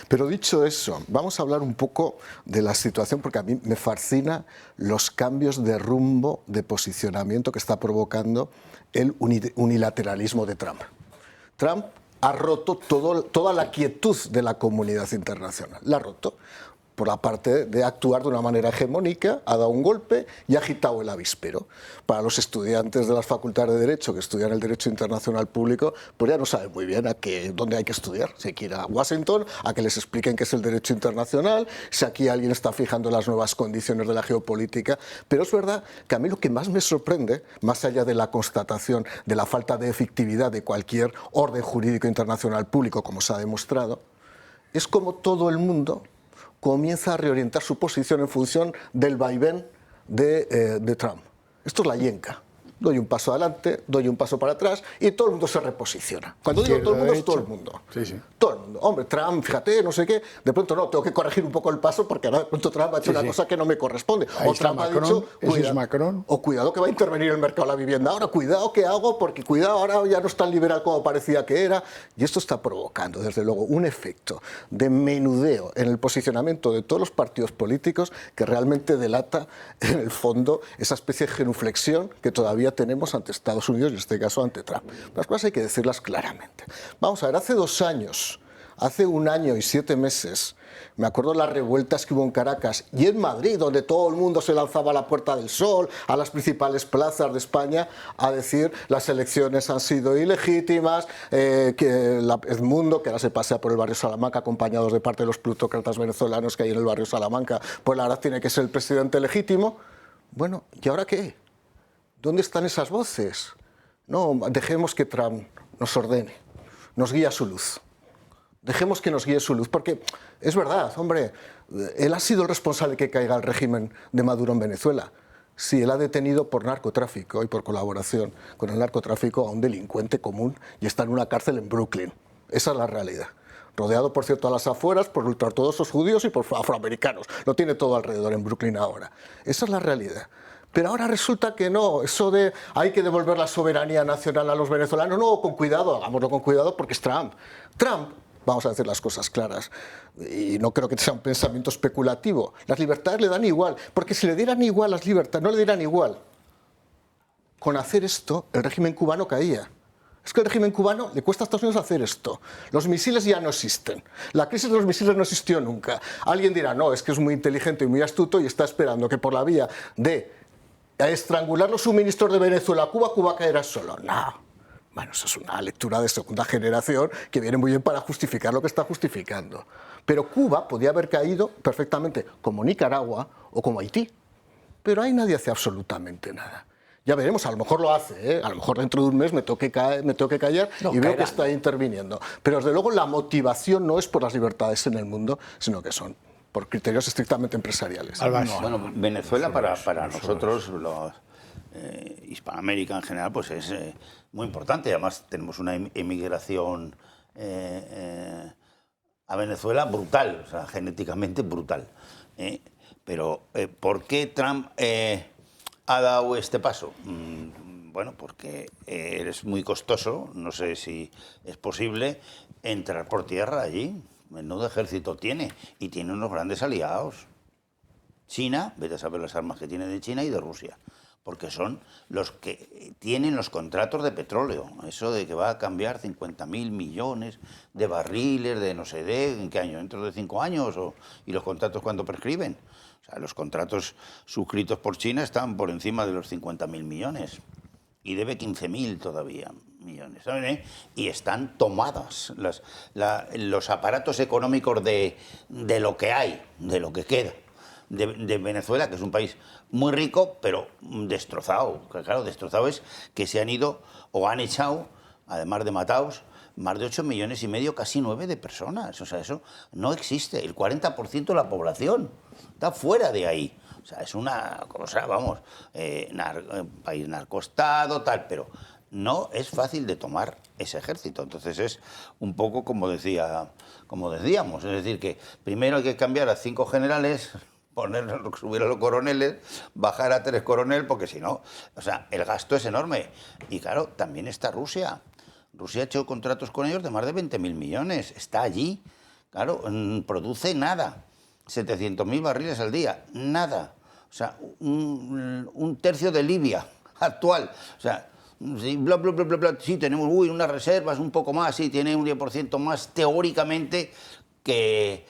Pero dicho eso, vamos a hablar un poco de la situación, porque a mí me fascina los cambios de rumbo, de posicionamiento que está provocando el unilateralismo de Trump. Trump ha roto toda la quietud de la comunidad internacional. La ha roto por la parte de actuar de una manera hegemónica, ha dado un golpe y ha agitado el avispero. Para los estudiantes de las facultades de Derecho que estudian el Derecho Internacional Público, pues ya no saben muy bien dónde hay que estudiar. Si hay que ir a Washington, a que les expliquen qué es el Derecho Internacional, si aquí alguien está fijando las nuevas condiciones de la geopolítica. Pero es verdad que a mí lo que más me sorprende, más allá de la constatación de la falta de efectividad de cualquier orden jurídico internacional público, como se ha demostrado, es como todo el mundo comienza a reorientar su posición en función del vaivén de Trump. Esto es la yenca. Doy un paso adelante, doy un paso para atrás y todo el mundo se reposiciona. Cuando digo todo el mundo, es todo el mundo. Sí. Todo el mundo. Hombre, Trump, fíjate, no sé qué. De pronto no, tengo que corregir un poco el paso porque ahora de pronto Trump ha hecho una cosa que no me corresponde. Ahí O está Trump ha Macron, dicho, ese es Macron. o cuidado que va a intervenir el mercado de la vivienda. Ahora, cuidado que hago porque cuidado, ahora ya no es tan liberal como parecía que era. Y esto está provocando, desde luego, un efecto de menudeo en el posicionamiento de todos los partidos políticos que realmente delata, en el fondo, esa especie de genuflexión que todavía tenemos ante Estados Unidos y en este caso ante Trump. Las cosas hay que decirlas claramente. Vamos a ver, hace 2 años, hace 1 año y 7 meses, me acuerdo de las revueltas que hubo en Caracas y en Madrid, donde todo el mundo se lanzaba a la Puerta del Sol, a las principales plazas de España, a decir las elecciones han sido ilegítimas, que Edmundo, que ahora se pasea por el barrio Salamanca acompañados de parte de los plutócratas venezolanos que hay en el barrio Salamanca, pues la verdad tiene que ser el presidente legítimo. Bueno, ¿y ahora qué? ¿Dónde están esas voces? No, dejemos que Trump nos ordene, nos guíe a su luz. Dejemos que nos guíe su luz, porque es verdad, hombre, él ha sido el responsable de que caiga el régimen de Maduro en Venezuela. Sí, él ha detenido por narcotráfico y por colaboración con el narcotráfico a un delincuente común y está en una cárcel en Brooklyn. Esa es la realidad. Rodeado, por cierto, a las afueras por ultraortodoxos judíos y por afroamericanos. Lo tiene todo alrededor en Brooklyn ahora. Esa es la realidad. Pero ahora resulta que no, eso de hay que devolver la soberanía nacional a los venezolanos, no, con cuidado, hagámoslo con cuidado porque es Trump. Trump, vamos a decir las cosas claras, y no creo que sea un pensamiento especulativo, las libertades le dan igual, porque si le dieran igual las libertades, no le dieran igual. Con hacer esto, el régimen cubano caía. Es que el régimen cubano le cuesta a Estados Unidos hacer esto. Los misiles ya no existen. La crisis de los misiles no existió nunca. Alguien dirá, no, es que es muy inteligente y muy astuto y está esperando que por la vía de estrangular los suministros de Venezuela a Cuba, Cuba caerá solo. No. Bueno, eso es una lectura de segunda generación que viene muy bien para justificar lo que está justificando. Pero Cuba podía haber caído perfectamente como Nicaragua o como Haití. pero ahí nadie hace absolutamente nada. Ya veremos, a lo mejor lo hace, ¿eh? A lo mejor dentro de un mes me toque callar y veo que está interviniendo. Pero desde luego la motivación no es por las libertades en el mundo, sino que son por criterios estrictamente empresariales. Bueno, Venezuela para nosotros, Hispanoamérica en general, pues es muy importante. Además tenemos una emigración a Venezuela brutal, o sea, genéticamente brutal. Pero ¿por qué Trump ha dado este paso? Bueno, porque es muy costoso, no sé si es posible entrar por tierra allí. Menudo ejército tiene, y tiene unos grandes aliados. China, vete a saber las armas que tiene de China y de Rusia, porque son los que tienen los contratos de petróleo. Eso de que va a cambiar 50.000 millones de barriles de no sé en qué año, dentro de 5 años, y los contratos cuando prescriben. O sea, los contratos suscritos por China están por encima de los 50.000 millones y debe 15.000 todavía millones, ¿saben? Y están tomadas los aparatos económicos de lo que hay, de lo que queda de Venezuela, que es un país muy rico, pero destrozado. Claro, destrozado es que se han ido o han echado, además de matados, más de 8,5 millones, casi 9 de personas. O sea, eso no existe. El 40% de la población está fuera de ahí. O sea, es una cosa, vamos, país narcoestado, tal, pero no es fácil de tomar ese ejército. Entonces es un poco como decíamos, es decir, que primero hay que cambiar a 5 generales, subir a los coroneles, bajar a 3 coroneles, porque si no, o sea, el gasto es enorme. Y claro, también está Rusia. Rusia ha hecho contratos con ellos de más de 20.000 millones. Está allí, claro, produce nada. 700.000 barriles al día, nada. O sea, un tercio de Libia actual. O sea, sí, bla, bla, bla, bla, bla. Sí, tenemos unas reservas, un poco más, sí, tiene un 10% más teóricamente que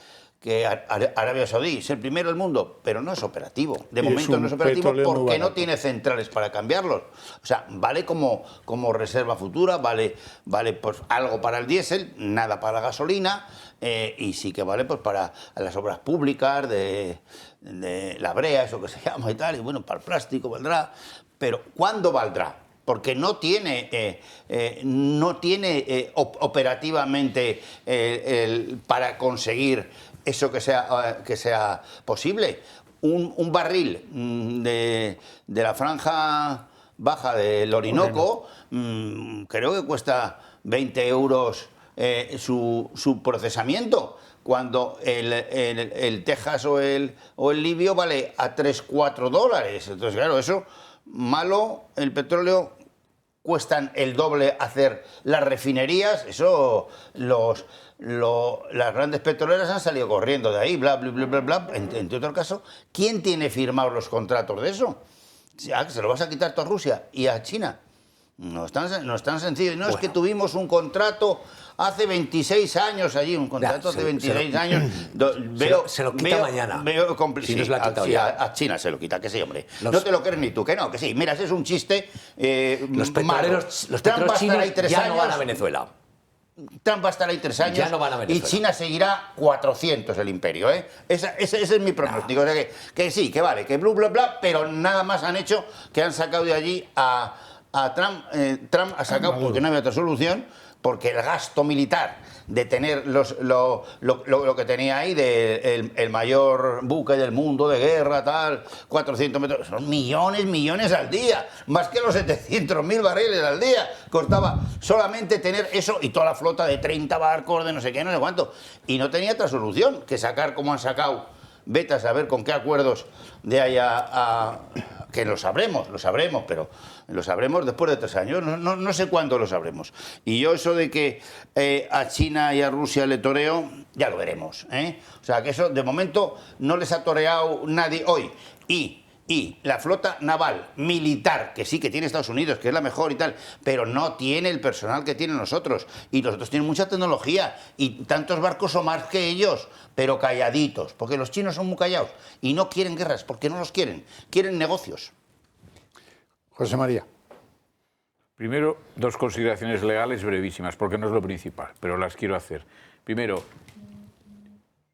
Arabia Saudí. Es el primero del mundo, pero no es operativo. De momento no es operativo porque no tiene centrales para cambiarlos. O sea, vale como reserva futura, vale pues algo para el diésel, nada para la gasolina, y sí que vale pues para las obras públicas de la brea, eso que se llama y tal, y bueno, para el plástico valdrá, pero ¿cuándo valdrá? Porque no tiene operativamente para conseguir eso que sea posible. Un barril de la franja baja del Orinoco creo que cuesta 20 euros su procesamiento, cuando el Texas o el libio vale a 3-4 dólares. Entonces, claro, eso malo, el petróleo cuestan el doble hacer las refinerías, eso las grandes petroleras han salido corriendo de ahí, bla, bla, bla, bla, bla. Entre otros casos, ¿quién tiene firmados los contratos de eso? ¿Se lo vas a quitar tú a Rusia y a China? No es tan sencillo. No, es que tuvimos un contrato hace 26 años allí, un contrato hace 26 años. Se lo quita mañana. Si no a China se lo quita, que sí, hombre. No te lo crees ni tú, que no, que sí. Mira, ese es un chiste. Los petroleros chinos ya no van a Venezuela. Trump va a estar ahí 3 años, ya no van a Venezuela. Y China seguirá 400 el imperio, ¿eh? Ese es mi pronóstico. O sea que sí, que vale, que bla, bla, bla, pero nada más han hecho que han sacado de allí a Trump. Trump ha sacado, porque no había otra solución, porque el gasto militar de tener lo que tenía ahí, el mayor buque del mundo de guerra, tal, 400 metros, son millones al día, más que los 700.000 barriles al día, costaba solamente tener eso y toda la flota de 30 barcos, de no sé qué, no sé cuánto, y no tenía otra solución que sacar como han sacado, vete a saber con qué acuerdos de allá que lo sabremos, pero lo sabremos después de 3 años, no sé cuándo lo sabremos. Y yo eso de que a China y a Rusia le toreo, ya lo veremos, ¿eh? O sea, que eso de momento no les ha toreado nadie hoy. Y la flota naval militar, que sí que tiene Estados Unidos, que es la mejor y tal, pero no tiene el personal que tienen nosotros. Y los otros tienen mucha tecnología y tantos barcos o más que ellos, pero calladitos, porque los chinos son muy callados y no quieren guerras, porque no los quieren negocios. José María. Primero, 2 consideraciones legales brevísimas, porque no es lo principal, pero las quiero hacer. Primero,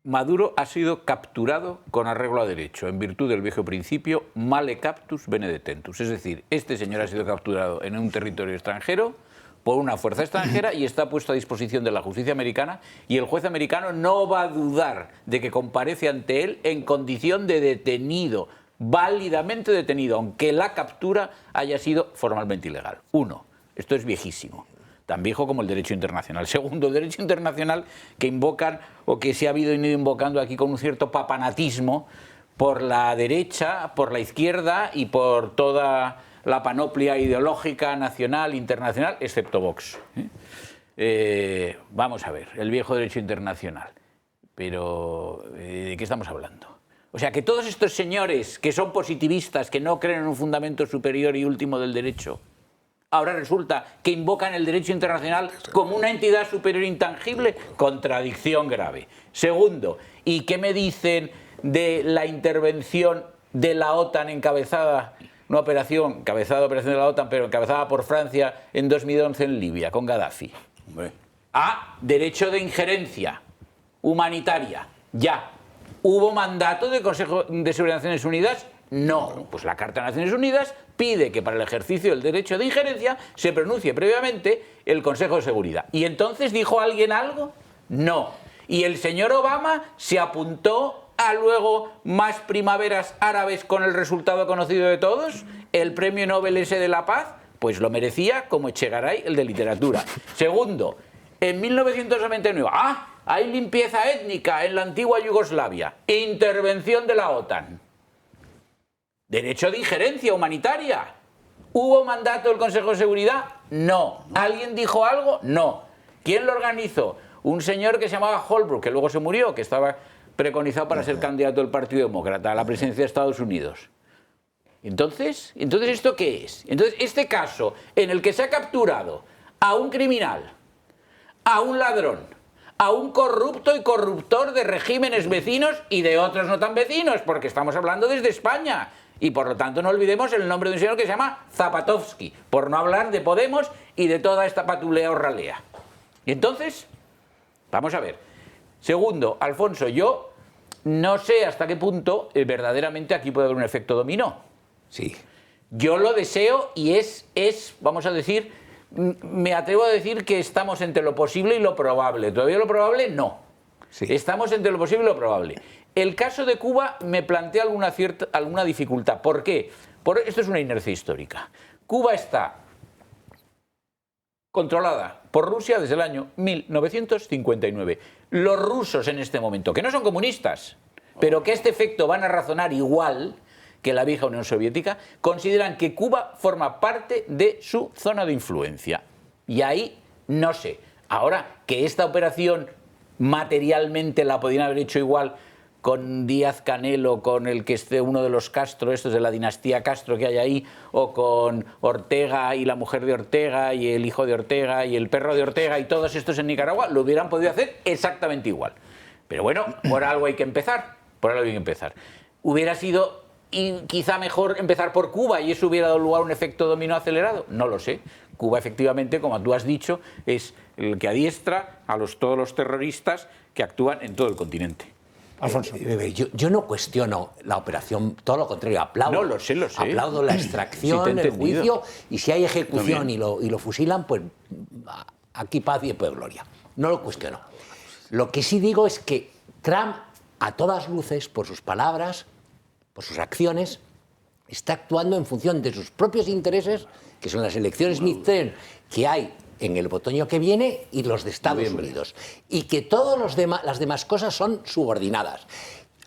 Maduro ha sido capturado con arreglo a derecho, en virtud del viejo principio male captus bene detentus. Es decir, este señor ha sido capturado en un territorio extranjero por una fuerza extranjera y está puesto a disposición de la justicia americana, y el juez americano no va a dudar de que comparece ante él en condición de detenido, válidamente detenido, aunque la captura haya sido formalmente ilegal. Uno, esto es viejísimo, tan viejo como el derecho internacional. Segundo, el derecho internacional que invocan, o que se ha habido ido invocando aquí con un cierto papanatismo por la derecha, por la izquierda y por toda la panoplia ideológica nacional, internacional, excepto Vox. Vamos a ver, el viejo derecho internacional. Pero, ¿de qué estamos hablando? O sea, que todos estos señores que son positivistas, que no creen en un fundamento superior y último del derecho, ahora resulta que invocan el derecho internacional como una entidad superior intangible. Contradicción grave. Segundo, ¿y qué me dicen de la intervención de la OTAN encabezada, una operación encabezada de la OTAN, pero encabezada por Francia en 2011 en Libia, con Gaddafi? Derecho de injerencia humanitaria, ya. ¿Hubo mandato del Consejo de Seguridad de Naciones Unidas? No. Pues la Carta de Naciones Unidas pide que para el ejercicio del derecho de injerencia se pronuncie previamente el Consejo de Seguridad. ¿Y entonces dijo alguien algo? No. ¿Y el señor Obama se apuntó a luego más primaveras árabes con el resultado conocido de todos? ¿El premio Nobel ese de la paz? Pues lo merecía como Echegaray, el de literatura. Segundo, en 1999, hay limpieza étnica en la antigua Yugoslavia. Intervención de la OTAN. Derecho de injerencia humanitaria. ¿Hubo mandato del Consejo de Seguridad? No. ¿Alguien dijo algo? No. ¿Quién lo organizó? Un señor que se llamaba Holbrooke, que luego se murió, que estaba preconizado para ser candidato del Partido Demócrata a la presidencia de Estados Unidos. Entonces, ¿esto qué es? Entonces, este caso en el que se ha capturado a un criminal, a un ladrón, a un corrupto y corruptor de regímenes vecinos y de otros no tan vecinos, porque estamos hablando desde España. Y por lo tanto no olvidemos el nombre de un señor que se llama Zapatovsky, por no hablar de Podemos y de toda esta patulea o ralea. Y entonces, vamos a ver. Segundo, Alfonso, yo no sé hasta qué punto verdaderamente aquí puede haber un efecto dominó. Sí. Yo lo deseo y vamos a decir, me atrevo a decir que estamos entre lo posible y lo probable. ¿Todavía lo probable? No. Sí. Estamos entre lo posible y lo probable. El caso de Cuba me plantea alguna dificultad. ¿Por qué? Esto es una inercia histórica. Cuba está controlada por Rusia desde el año 1959. Los rusos en este momento, que no son comunistas, pero que a este efecto van a razonar igual que la vieja Unión Soviética, consideran que Cuba forma parte de su zona de influencia. Y ahí, no sé. Ahora, que esta operación materialmente la podrían haber hecho igual con Díaz Canelo, con el que esté uno de los Castro, estos de la dinastía Castro que hay ahí, o con Ortega y la mujer de Ortega y el hijo de Ortega y el perro de Ortega y todos estos en Nicaragua, lo hubieran podido hacer exactamente igual. Pero bueno, por algo hay que empezar, Hubiera sido quizá mejor empezar por Cuba y eso hubiera dado lugar a un efecto dominó acelerado. No lo sé. Cuba, efectivamente, como tú has dicho, es el que adiestra a todos los terroristas que actúan en todo el continente. Alfonso. Yo no cuestiono la operación, todo lo contrario, aplaudo. No, lo sé. Aplaudo la extracción, el juicio, y si hay ejecución y lo fusilan, pues aquí paz y después gloria. No lo cuestiono. Lo que sí digo es que Trump, a todas luces, por sus palabras, por sus acciones, está actuando en función de sus propios intereses, que son las elecciones midterm que hay en el otoño que viene y los de Estados Unidos. Y que todas las demás cosas son subordinadas.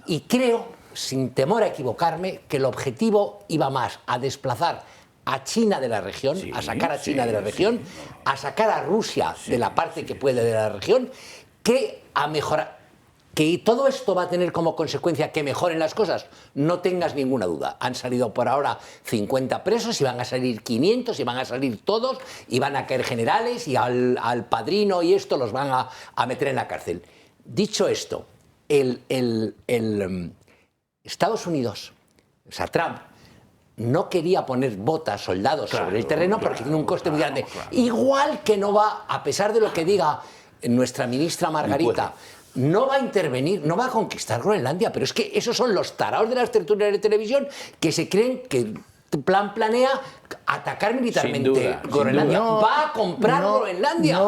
Y creo, sin temor a equivocarme, que el objetivo iba más a desplazar a China de la región, a sacar a China de la región, a sacar a Rusia de la parte que puede de la región, que a mejorar. ¿Que todo esto va a tener como consecuencia que mejoren las cosas? No tengas ninguna duda. Han salido por ahora 50 presos y van a salir 500 y van a salir todos y van a caer generales y al padrino y esto los van a meter en la cárcel. Dicho esto, Estados Unidos, o sea, Trump, no quería poner botas, soldados sobre el terreno porque tiene un coste muy grande. Igual que no va, a pesar de lo que diga nuestra ministra Margarita, no va a intervenir, no va a conquistar Groenlandia, pero es que esos son los taraos de las tertulias de televisión que se creen que planea atacar militarmente Groenlandia. Va a comprar Groenlandia.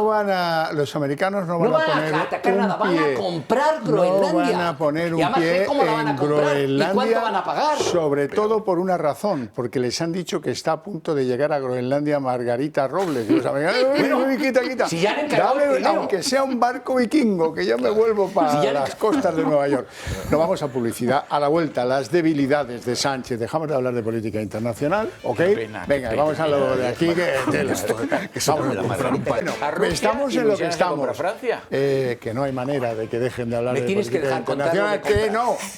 Los americanos no van a poner atacar un nada, pie, van a comprar Groenlandia. No van a poner un pie en Groenlandia. ¿Y cuánto van a pagar? Sobre todo por una razón, porque les han dicho que está a punto de llegar a Groenlandia Margarita Robles. Los americanos, quita. Si ya han encargado Dame, aunque sea un barco vikingo, que yo me vuelvo para las costas de Nueva York. No vamos a publicidad. A la vuelta, las debilidades de Sánchez. Dejamos de hablar de política internacional, ¿ok? Venga, vamos a lo de aquí, estamos en lo que estamos. Que no hay manera de que dejen de hablar de política internacional.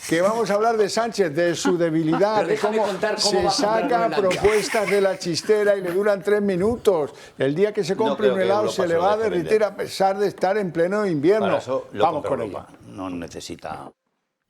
Que vamos a hablar de Sánchez, de su debilidad, de cómo se saca propuestas de la chistera y le duran 3 minutos. El día que se compre un helado se le va a derritir a pesar de estar en pleno invierno. Vamos con ella. No necesita...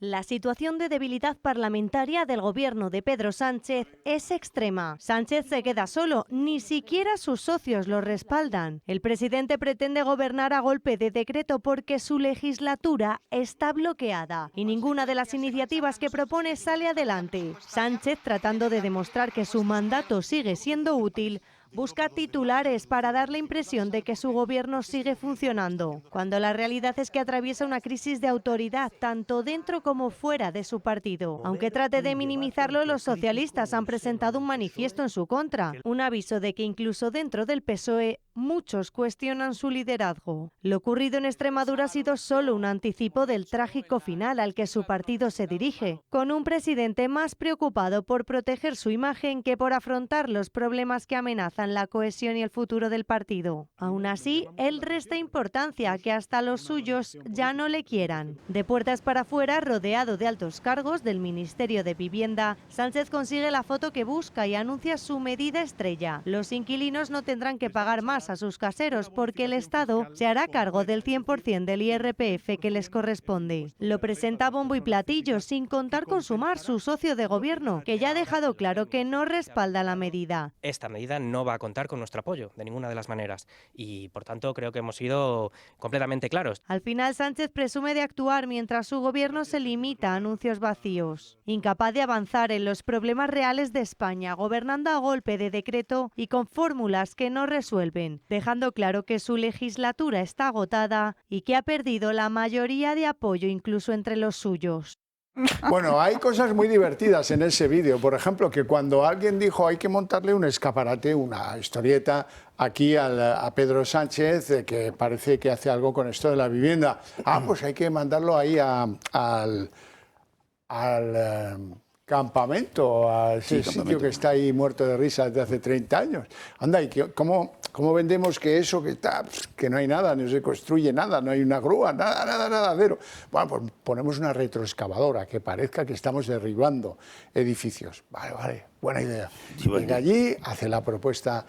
La situación de debilidad parlamentaria del gobierno de Pedro Sánchez es extrema. Sánchez se queda solo, ni siquiera sus socios lo respaldan. El presidente pretende gobernar a golpe de decreto porque su legislatura está bloqueada y ninguna de las iniciativas que propone sale adelante. Sánchez, tratando de demostrar que su mandato sigue siendo útil, busca titulares para dar la impresión de que su gobierno sigue funcionando, cuando la realidad es que atraviesa una crisis de autoridad tanto dentro como fuera de su partido. Aunque trate de minimizarlo, los socialistas han presentado un manifiesto en su contra, un aviso de que incluso dentro del PSOE muchos cuestionan su liderazgo. Lo ocurrido en Extremadura ha sido solo un anticipo del trágico final al que su partido se dirige, con un presidente más preocupado por proteger su imagen que por afrontar los problemas que amenazan la cohesión y el futuro del partido. Aún así, él resta importancia a que hasta los suyos ya no le quieran. De puertas para afuera, rodeado de altos cargos del Ministerio de Vivienda, Sánchez consigue la foto que busca y anuncia su medida estrella. Los inquilinos no tendrán que pagar más a sus caseros porque el Estado se hará cargo del 100% del IRPF que les corresponde. Lo presenta a bombo y platillo sin contar con Sumar, su socio de gobierno, que ya ha dejado claro que no respalda la medida. Esta medida no va a contar con nuestro apoyo de ninguna de las maneras y por tanto creo que hemos sido completamente claros. Al final Sánchez presume de actuar mientras su gobierno se limita a anuncios vacíos. Incapaz de avanzar en los problemas reales de España, gobernando a golpe de decreto y con fórmulas que no resuelven, dejando claro que su legislatura está agotada y que ha perdido la mayoría de apoyo incluso entre los suyos. Bueno, hay cosas muy divertidas en ese vídeo. Por ejemplo, que cuando alguien dijo hay que montarle un escaparate, una historieta aquí a Pedro Sánchez, que parece que hace algo con esto de la vivienda. Pues hay que mandarlo ahí al campamento, a ese sitio que está ahí muerto de risa desde hace 30 años. Anda, ¿y cómo vendemos que eso que está, que no hay nada, no se construye nada, no hay una grúa, nada, cero? Bueno, pues ponemos una retroexcavadora que parezca que estamos derribando edificios. Vale, buena idea. Venga allí, hace la propuesta,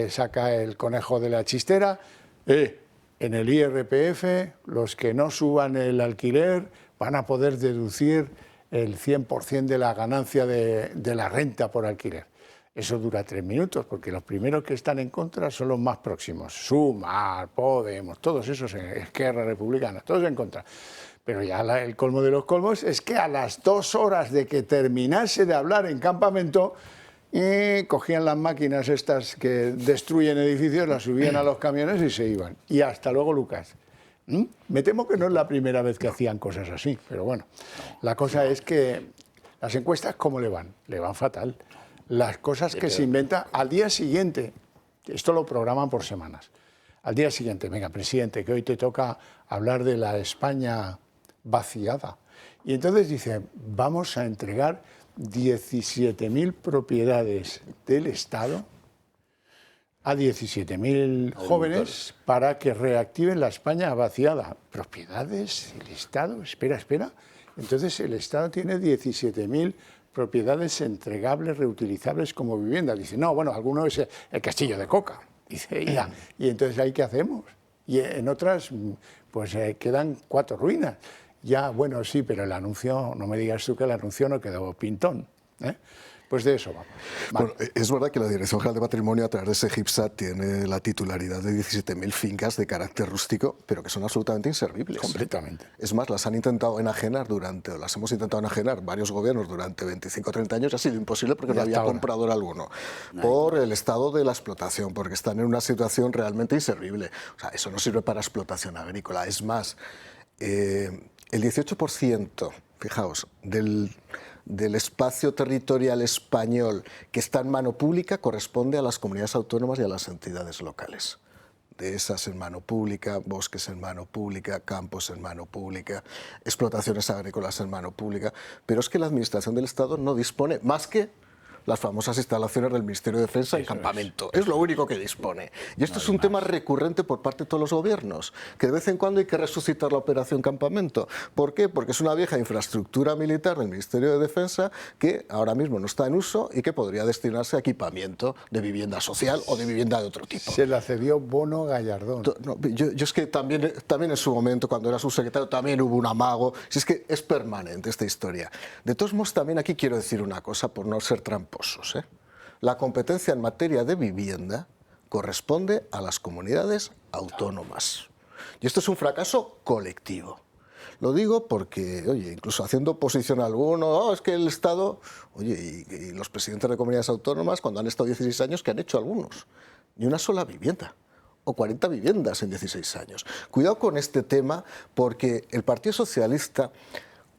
saca el conejo de la chistera. En el IRPF, los que no suban el alquiler van a poder deducir el 100% de la ganancia de la renta por alquiler. Eso dura 3 minutos, porque los primeros que están en contra son los más próximos. Sumar, Podemos, todos esos, Esquerra Republicana, todos en contra. Pero ya el colmo de los colmos es que a las 2 horas de que terminase de hablar en campamento, cogían las máquinas estas que destruyen edificios, las subían a los camiones y se iban. Y hasta luego, Lucas. Me temo que no es la primera vez que hacían cosas así, pero bueno, la cosa es que las encuestas, ¿cómo le van? Le van fatal. Las cosas que se inventan al día siguiente, esto lo programan por semanas, al día siguiente, venga, presidente, que hoy te toca hablar de la España vaciada. Y entonces dice, vamos a entregar 17.000 propiedades del Estado a 17.000 jóvenes para que reactiven la España vaciada. ¿Propiedades? ¿El Estado? Espera. Entonces el Estado tiene 17.000 propiedades entregables, reutilizables como vivienda. Dice, no, bueno, alguno es el Castillo de Coca. Dice, ya. ¿Y entonces ahí qué hacemos? Y en otras, pues quedan 4 ruinas. Ya, bueno, sí, pero el anuncio, no me digas tú que el anuncio no quedó pintón. Pues de eso vamos. Vale. Bueno, es verdad que la Dirección General de Patrimonio, a través de ese GIPSAT, tiene la titularidad de 17.000 fincas de carácter rústico, pero que son absolutamente inservibles. Completamente. Es más, las hemos intentado enajenar varios gobiernos durante 25 o 30 años, y ha sido imposible porque no había comprador alguno. Por el estado de la explotación, porque están en una situación realmente inservible. O sea, eso no sirve para explotación agrícola. Es más, el 18%, fijaos, del espacio territorial español que está en mano pública corresponde a las comunidades autónomas y a las entidades locales. Dehesas en mano pública, bosques en mano pública, campos en mano pública, explotaciones agrícolas en mano pública. Pero es que la Administración del Estado no dispone más que las famosas instalaciones del Ministerio de Defensa en campamento. Es lo único que dispone. Y esto es un tema recurrente por parte de todos los gobiernos, que de vez en cuando hay que resucitar la operación campamento. ¿Por qué? Porque es una vieja infraestructura militar del Ministerio de Defensa que ahora mismo no está en uso y que podría destinarse a equipamiento de vivienda social o de vivienda de otro tipo. Se le cedió Bono Gallardón. No, yo es que también en su momento, cuando era subsecretario, también hubo un amago. Si es que es permanente esta historia. De todos modos, también aquí quiero decir una cosa, por no ser tramposo. La competencia en materia de vivienda corresponde a las comunidades autónomas. Y esto es un fracaso colectivo. Lo digo porque, oye, incluso haciendo oposición a alguno, es que el Estado, oye, y los presidentes de comunidades autónomas, cuando han estado 16 años, ¿qué han hecho algunos? Ni una sola vivienda. O 40 viviendas en 16 años. Cuidado con este tema, porque el Partido Socialista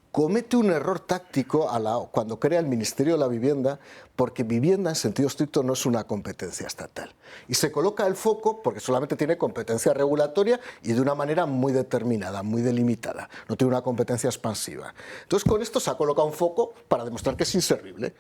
comete un error táctico cuando crea el Ministerio de la Vivienda, porque vivienda en sentido estricto no es una competencia estatal. Y se coloca el foco porque solamente tiene competencia regulatoria y de una manera muy determinada, muy delimitada. No tiene una competencia expansiva. Entonces, con esto se ha colocado un foco para demostrar que es inservible,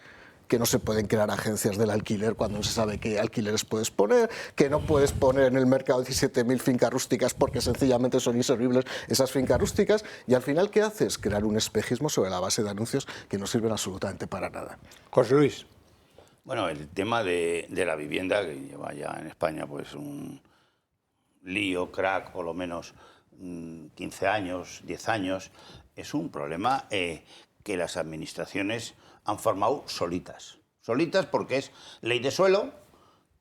que no se pueden crear agencias del alquiler cuando no se sabe qué alquileres puedes poner, que no puedes poner en el mercado 17.000 fincas rústicas porque sencillamente son inservibles esas fincas rústicas, y al final, ¿qué haces? Crear un espejismo sobre la base de anuncios que no sirven absolutamente para nada. José Luis. Bueno, el tema de la vivienda, que lleva ya en España pues un lío, crack, por lo menos 15 años, 10 años, es un problema que las administraciones han formado solitas. Solitas porque es ley de suelo,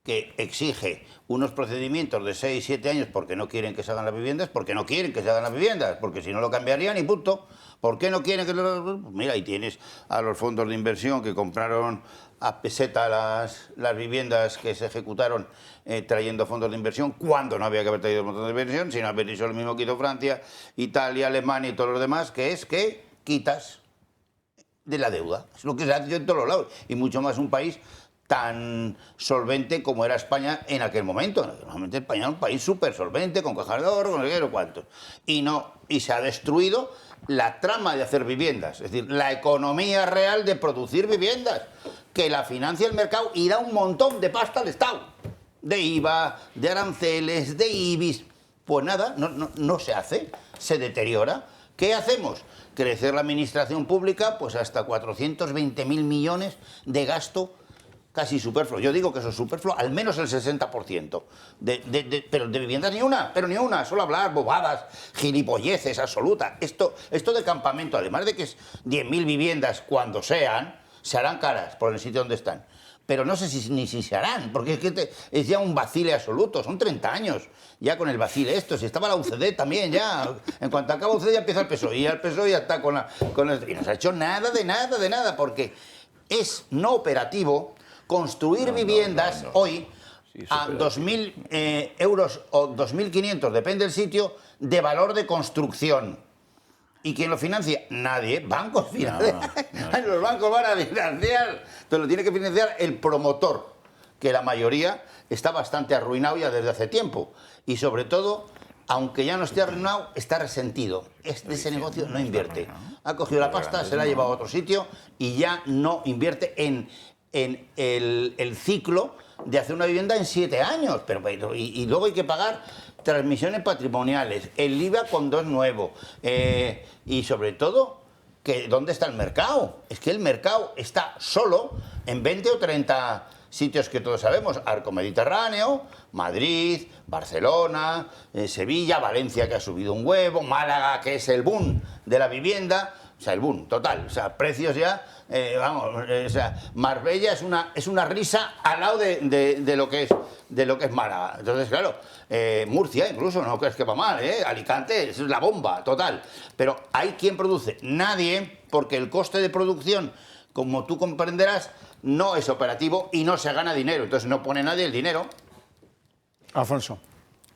que exige unos procedimientos de 6, 7 años porque no quieren que se hagan las viviendas, porque no quieren que se hagan las viviendas, porque si no lo cambiarían y punto. ¿Por qué no quieren que lo...? Pues mira, ahí tienes a los fondos de inversión que compraron a peseta las viviendas que se ejecutaron trayendo fondos de inversión, cuando no había que haber traído fondos de inversión, sino haber hecho lo mismo que hizo Francia, Italia, Alemania y todos los demás, que es que quitas de la deuda. Es lo que se hace en todos los lados. Y mucho más un país tan solvente como era España en aquel momento. En aquel momento España era un país súper solvente, con cajas de ahorro, con no sé qué, no cuántos. Y se ha destruido la trama de hacer viviendas. Es decir, la economía real de producir viviendas, que la financia el mercado y da un montón de pasta al Estado. De IVA, de aranceles, de IBIs. Pues nada, no se hace, se deteriora. ¿Qué hacemos? Crecer la administración pública pues hasta 420.000 millones de gasto casi superfluo. Yo digo que eso es superfluo, al menos el 60%. Pero de viviendas ni una, solo hablar bobadas, gilipolleces absolutas. Esto de campamento, además de que es 10.000 viviendas cuando se harán caras por el sitio donde están. Pero no sé ni si se harán, porque es que es ya un vacile absoluto, son 30 años ya con el vacile esto. Si estaba la UCD también ya, en cuanto acaba UCD ya empieza el PSOE, y el PSOE ya está y no se ha hecho nada de nada, porque es no operativo construir viviendas hoy a 2.000 euros o 2.500, depende del sitio, de valor de construcción. ¿Y quién lo financia? Nadie. Bancos financian. Los bancos van a financiar. Entonces lo tiene que financiar el promotor, que la mayoría está bastante arruinado ya desde hace tiempo. Y sobre todo, aunque ya no esté arruinado, está resentido. Ese negocio no invierte. Ha cogido la pasta, se la ha llevado a otro sitio y ya no invierte en el ciclo de hacer una vivienda en 7 años. Y luego hay que pagar transmisiones patrimoniales, el IVA cuando es nuevo, y sobre todo, ¿dónde está el mercado? Es que el mercado está solo en 20 o 30 sitios que todos sabemos: Arco Mediterráneo, Madrid, Barcelona, Sevilla, Valencia, que ha subido un huevo, Málaga, que es el boom de la vivienda, O sea, el boom, total. O sea, precios ya, o sea, Marbella es una risa al lado de lo que es Málaga. Entonces, claro, Murcia incluso, no crees que va mal, Alicante es la bomba, total. Pero ¿hay quien produce? Nadie, porque el coste de producción, como tú comprenderás, no es operativo y no se gana dinero. Entonces no pone nadie el dinero. Alfonso.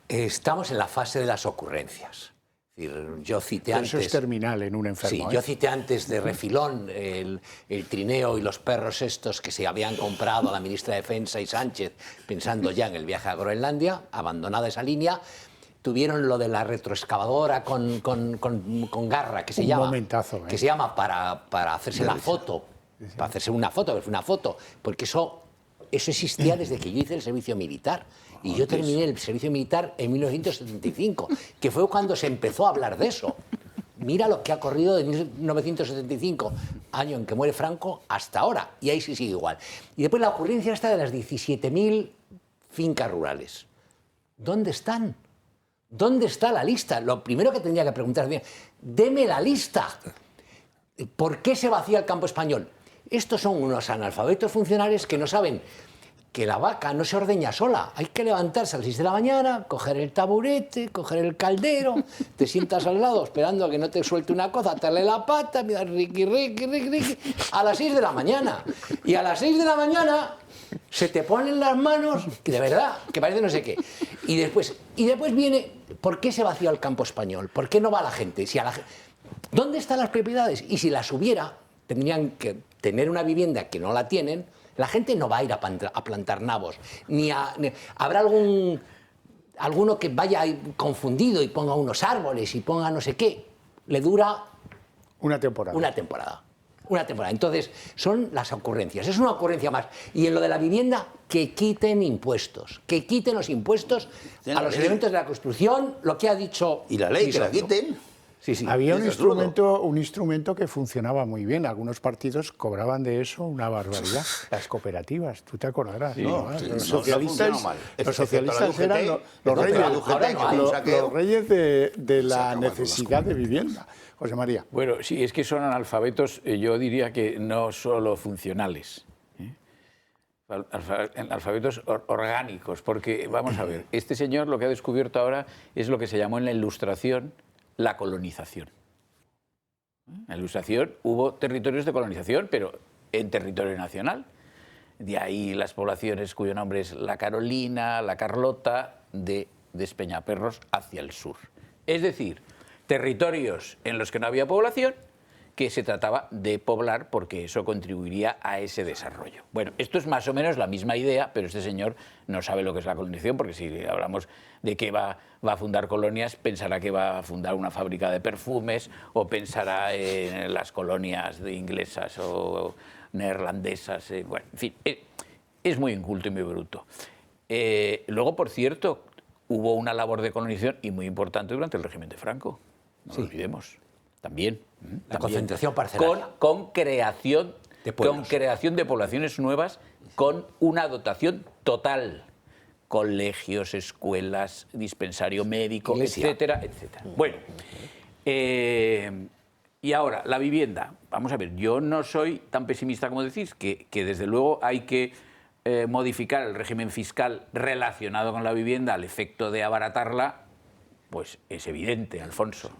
Estamos en la fase de las ocurrencias. Es decir, yo cité antes... Eso es terminal en un enfermo. Sí, yo cité antes de refilón el trineo y los perros estos que se habían comprado a la ministra de Defensa y Sánchez, pensando ya en el viaje a Groenlandia, abandonada esa línea. Tuvieron lo de la retroexcavadora con garra, que se llama... Un momentazo, que se llama para hacerse la foto. Para hacerse una foto, porque eso existía desde que yo hice el servicio militar. Y yo terminé el servicio militar en 1975, que fue cuando se empezó a hablar de eso. Mira lo que ha corrido de 1975, año en que muere Franco, hasta ahora. Y ahí sí sigue igual. Y después la ocurrencia esta de las 17.000 fincas rurales. ¿Dónde están? ¿Dónde está la lista? Lo primero que tendría que preguntar es, deme la lista. ¿Por qué se vacía el campo español? Estos son unos analfabetos funcionarios que no saben que la vaca no se ordeña sola. Hay que levantarse a las 6 de la mañana, coger el taburete, coger el caldero, te sientas al lado esperando a que no te suelte una cosa, atarle la pata, mirar riqui, a las 6 de la mañana. Y a las 6 de la mañana se te ponen las manos, que de verdad, que parece no sé qué. Y después viene, ¿por qué se vacía el campo español? ¿Por qué no va la gente? ¿Dónde están las propiedades? Y si las hubiera, tendrían que tener una vivienda que no la tienen. La gente no va a ir a plantar nabos, habrá alguno que vaya confundido y ponga unos árboles y ponga no sé qué. Le dura una temporada. Una temporada. Entonces, son las ocurrencias. Es una ocurrencia más. Y en lo de la vivienda, que quiten impuestos. Que quiten los impuestos a los elementos de la construcción, lo que ha dicho... Y la ley, que la quiten. Sí. Había un instrumento que funcionaba muy bien. Algunos partidos cobraban de eso una barbaridad. Las cooperativas, tú te acordarás. Sí, ¿no? Sí, los socialistas, los socialistas eran los reyes de la necesidad de vivienda. José María. Bueno, sí, es que son analfabetos, yo diría que no solo funcionales. Alfabetos orgánicos, porque, vamos a ver, este señor lo que ha descubierto ahora es lo que se llamó en la Ilustración la colonización. En la Ilustración hubo territorios de colonización, pero en territorio nacional. De ahí las poblaciones cuyo nombre es la Carolina, la Carlota, de Despeñaperros hacia el sur. Es decir, territorios en los que no había población, que se trataba de poblar porque eso contribuiría a ese desarrollo. Bueno, esto es más o menos la misma idea, pero este señor no sabe lo que es la colonización, porque si hablamos de que va a fundar colonias, pensará que va a fundar una fábrica de perfumes o pensará en las colonias inglesas o neerlandesas. Bueno, en fin, es muy inculto y muy bruto. Luego, por cierto, hubo una labor de colonización y muy importante durante el régimen de Franco. No lo olvidemos. También. La concentración parcelaria. Con creación de poblaciones nuevas, con una dotación total. Colegios, escuelas, dispensario médico, etcétera, etcétera. Bueno, y ahora, la vivienda. Vamos a ver, yo no soy tan pesimista como decís, que desde luego hay que modificar el régimen fiscal relacionado con la vivienda al efecto de abaratarla, pues es evidente, Alfonso.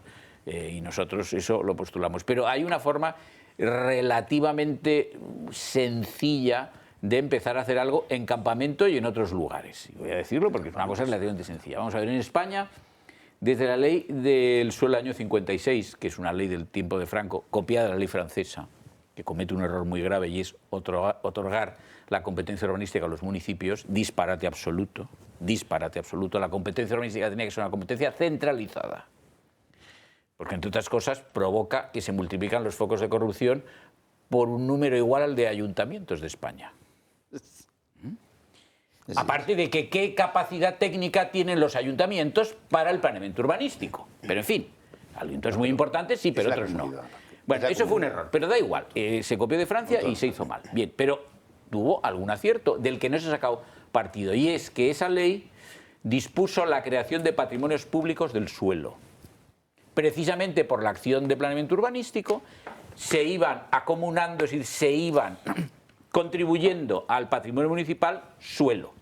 Y nosotros eso lo postulamos. Pero hay una forma relativamente sencilla de empezar a hacer algo en campamento y en otros lugares. Y voy a decirlo porque es una cosa relativamente sencilla. Vamos a ver, en España, desde la ley del suelo año 56, que es una ley del tiempo de Franco, copiada de la ley francesa, que comete un error muy grave y es otorgar la competencia urbanística a los municipios, disparate absoluto. La competencia urbanística tenía que ser una competencia centralizada. Porque, entre otras cosas, provoca que se multiplican los focos de corrupción por un número igual al de ayuntamientos de España. Aparte de que qué capacidad técnica tienen los ayuntamientos para el planeamiento urbanístico. Pero, en fin, ayuntamientos muy importantes sí, pero otros no. Bueno, eso fue un error, pero da igual. Se copió de Francia y se hizo mal. Bien, pero tuvo algún acierto del que no se ha sacado partido. Y es que esa ley dispuso la creación de patrimonios públicos del suelo. precisamente por la acción de planeamiento urbanístico, se iban acomunando, es decir, se iban contribuyendo al patrimonio municipal suelo.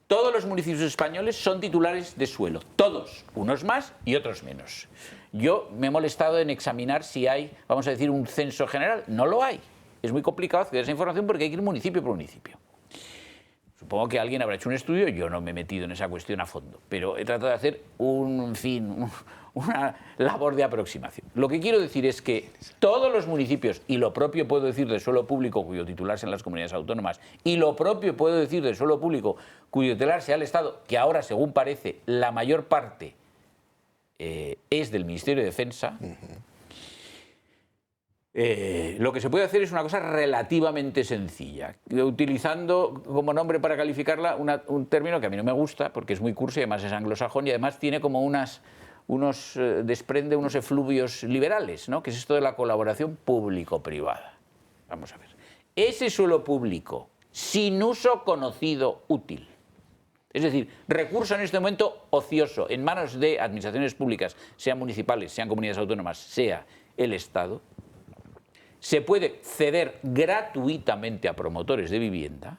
Todos los municipios españoles son titulares de suelo, todos, unos más y otros menos. Yo me he molestado en examinar si hay, vamos a decir, un censo general. No lo hay. Es muy complicado acceder a esa información porque hay que ir municipio por municipio. Supongo que alguien habrá hecho un estudio, yo no me he metido en esa cuestión a fondo, pero he tratado de hacer una labor de aproximación. Lo que quiero decir es que todos los municipios, y lo propio puedo decir del suelo público cuyo titular sean las comunidades autónomas, y lo propio puedo decir del suelo público cuyo titular sea el Estado, que ahora, según parece, la mayor parte es del Ministerio de Defensa, lo que se puede hacer es una cosa relativamente sencilla, utilizando como nombre para calificarla un término que a mí no me gusta, porque es muy cursi, además es anglosajón y además tiene como desprende unos efluvios liberales, ¿no? Que es esto de la colaboración público-privada. Vamos a ver. Ese suelo público sin uso conocido útil, es decir, recurso en este momento ocioso, en manos de administraciones públicas, sean municipales, sean comunidades autónomas, sea el Estado, se puede ceder gratuitamente a promotores de vivienda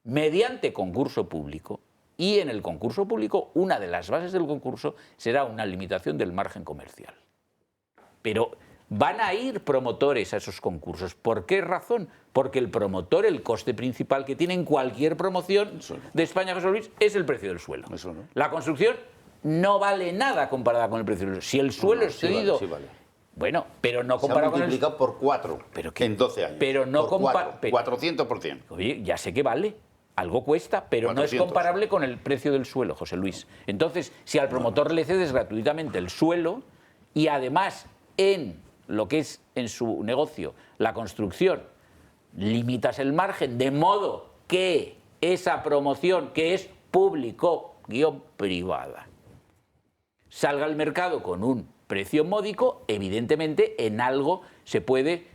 mediante concurso público, y en el concurso público una de las bases del concurso será una limitación del margen comercial. Pero van a ir promotores a esos concursos. ¿Por qué razón? Porque el promotor, el coste principal que tiene en cualquier promoción de España, José Luis, es el precio del suelo. Eso no. La construcción no vale nada comparada con el precio del suelo. Si el suelo es cedido... Sí vale. Bueno, pero no Se ha comparado con el... multiplicado por 4 en 12 años. Pero no por 400%. Oye, ya sé que vale. Algo cuesta, pero 400. No es comparable con el precio del suelo, José Luis. Entonces, si al promotor le cedes gratuitamente el suelo y además en lo que es en su negocio la construcción, limitas el margen de modo que esa promoción que es público-privada salga al mercado con un precio módico, evidentemente en algo se puede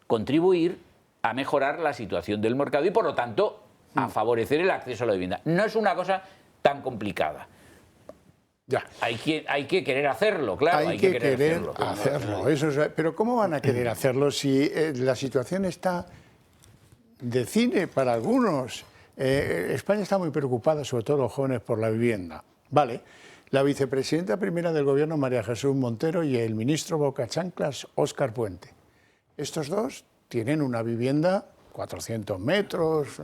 contribuir a mejorar la situación del mercado y por lo tanto a favorecer el acceso a la vivienda. No es una cosa tan complicada. Ya. Hay que querer hacerlo, claro. Hay que querer hacerlo. Eso es, pero ¿cómo van a querer hacerlo si la situación está de cine para algunos? España está muy preocupada, sobre todo los jóvenes, por la vivienda. Vale. La vicepresidenta primera del Gobierno, María Jesús Montero, y el ministro Bocachanclas, Óscar Puente. Estos dos tienen una vivienda, 400 metros,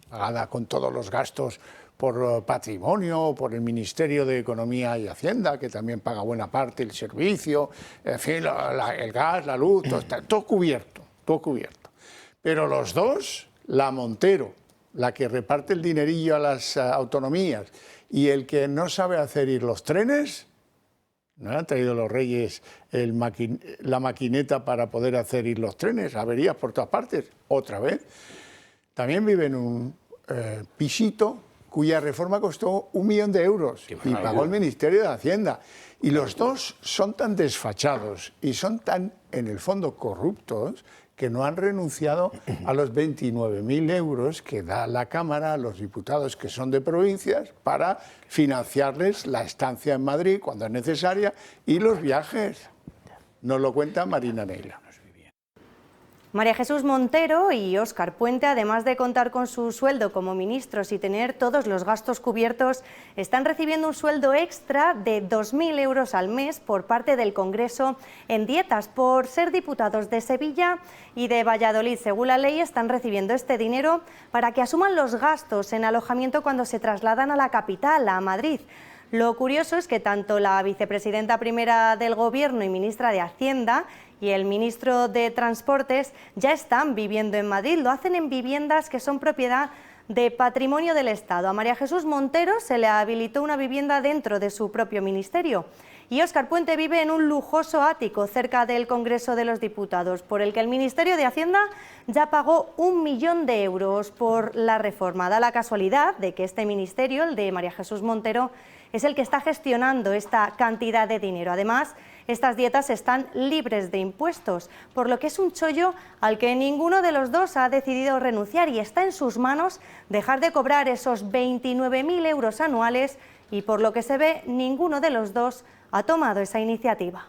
pagada con todos los gastos por patrimonio, por el Ministerio de Economía y Hacienda, que también paga buena parte del servicio, en fin, el gas, la luz, todo cubierto, todo cubierto. Pero los dos, la Montero, la que reparte el dinerillo a las autonomías, y el que no sabe hacer ir los trenes, ¿no han traído los reyes la maquineta para poder hacer ir los trenes? Averías por todas partes, otra vez. También vive en un pisito cuya reforma costó 1 millón de euros y pagó el Ministerio de Hacienda. Y los dos son tan desfachados y son tan, en el fondo, corruptos, que no han renunciado a los 29.000 euros que da la Cámara a los diputados que son de provincias para financiarles la estancia en Madrid cuando es necesaria y los viajes. Nos lo cuenta Marina Neila. María Jesús Montero y Óscar Puente, además de contar con su sueldo como ministros y tener todos los gastos cubiertos, están recibiendo un sueldo extra de 2.000 euros al mes por parte del Congreso en dietas por ser diputados de Sevilla y de Valladolid. Según la ley, están recibiendo este dinero para que asuman los gastos en alojamiento cuando se trasladan a la capital, a Madrid. Lo curioso es que tanto la vicepresidenta primera del Gobierno y ministra de Hacienda y el ministro de Transportes ya están viviendo en Madrid. Lo hacen en viviendas que son propiedad de patrimonio del Estado. A María Jesús Montero se le habilitó una vivienda dentro de su propio ministerio. Y Óscar Puente vive en un lujoso ático cerca del Congreso de los Diputados, por el que el Ministerio de Hacienda ya pagó 1 millón de euros por la reforma. Da la casualidad de que este ministerio, el de María Jesús Montero, es el que está gestionando esta cantidad de dinero. Además, estas dietas están libres de impuestos, por lo que es un chollo al que ninguno de los dos ha decidido renunciar y está en sus manos dejar de cobrar esos 29.000 euros anuales y por lo que se ve, ninguno de los dos ha tomado esa iniciativa.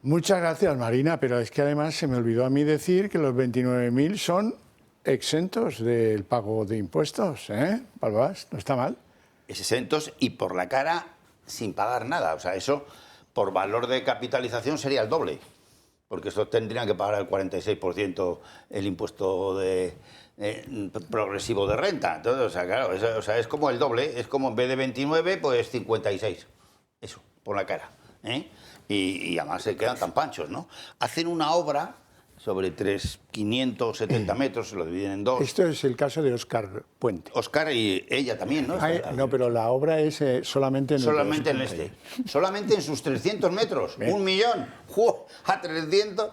Muchas gracias, Marina, pero es que además se me olvidó a mí decir que los 29.000 son exentos del pago de impuestos, ¿eh? Balbás, no está mal. Exentos y por la cara sin pagar nada. O sea, eso por valor de capitalización sería el doble, porque estos tendrían que pagar el 46% el impuesto progresivo de renta. Entonces, o sea, claro, es como el doble, es como en vez de 29, pues 56. Eso, por la cara, ¿eh? Y además se quedan tan panchos, ¿no? Hacen una obra sobre 570 metros, se lo dividen en dos. Esto es el caso de Óscar Puente. Óscar y ella también, ¿no? No, pero la obra es solamente en solamente en este. Solamente en sus 300 metros. Bien. 1 millón. A 300.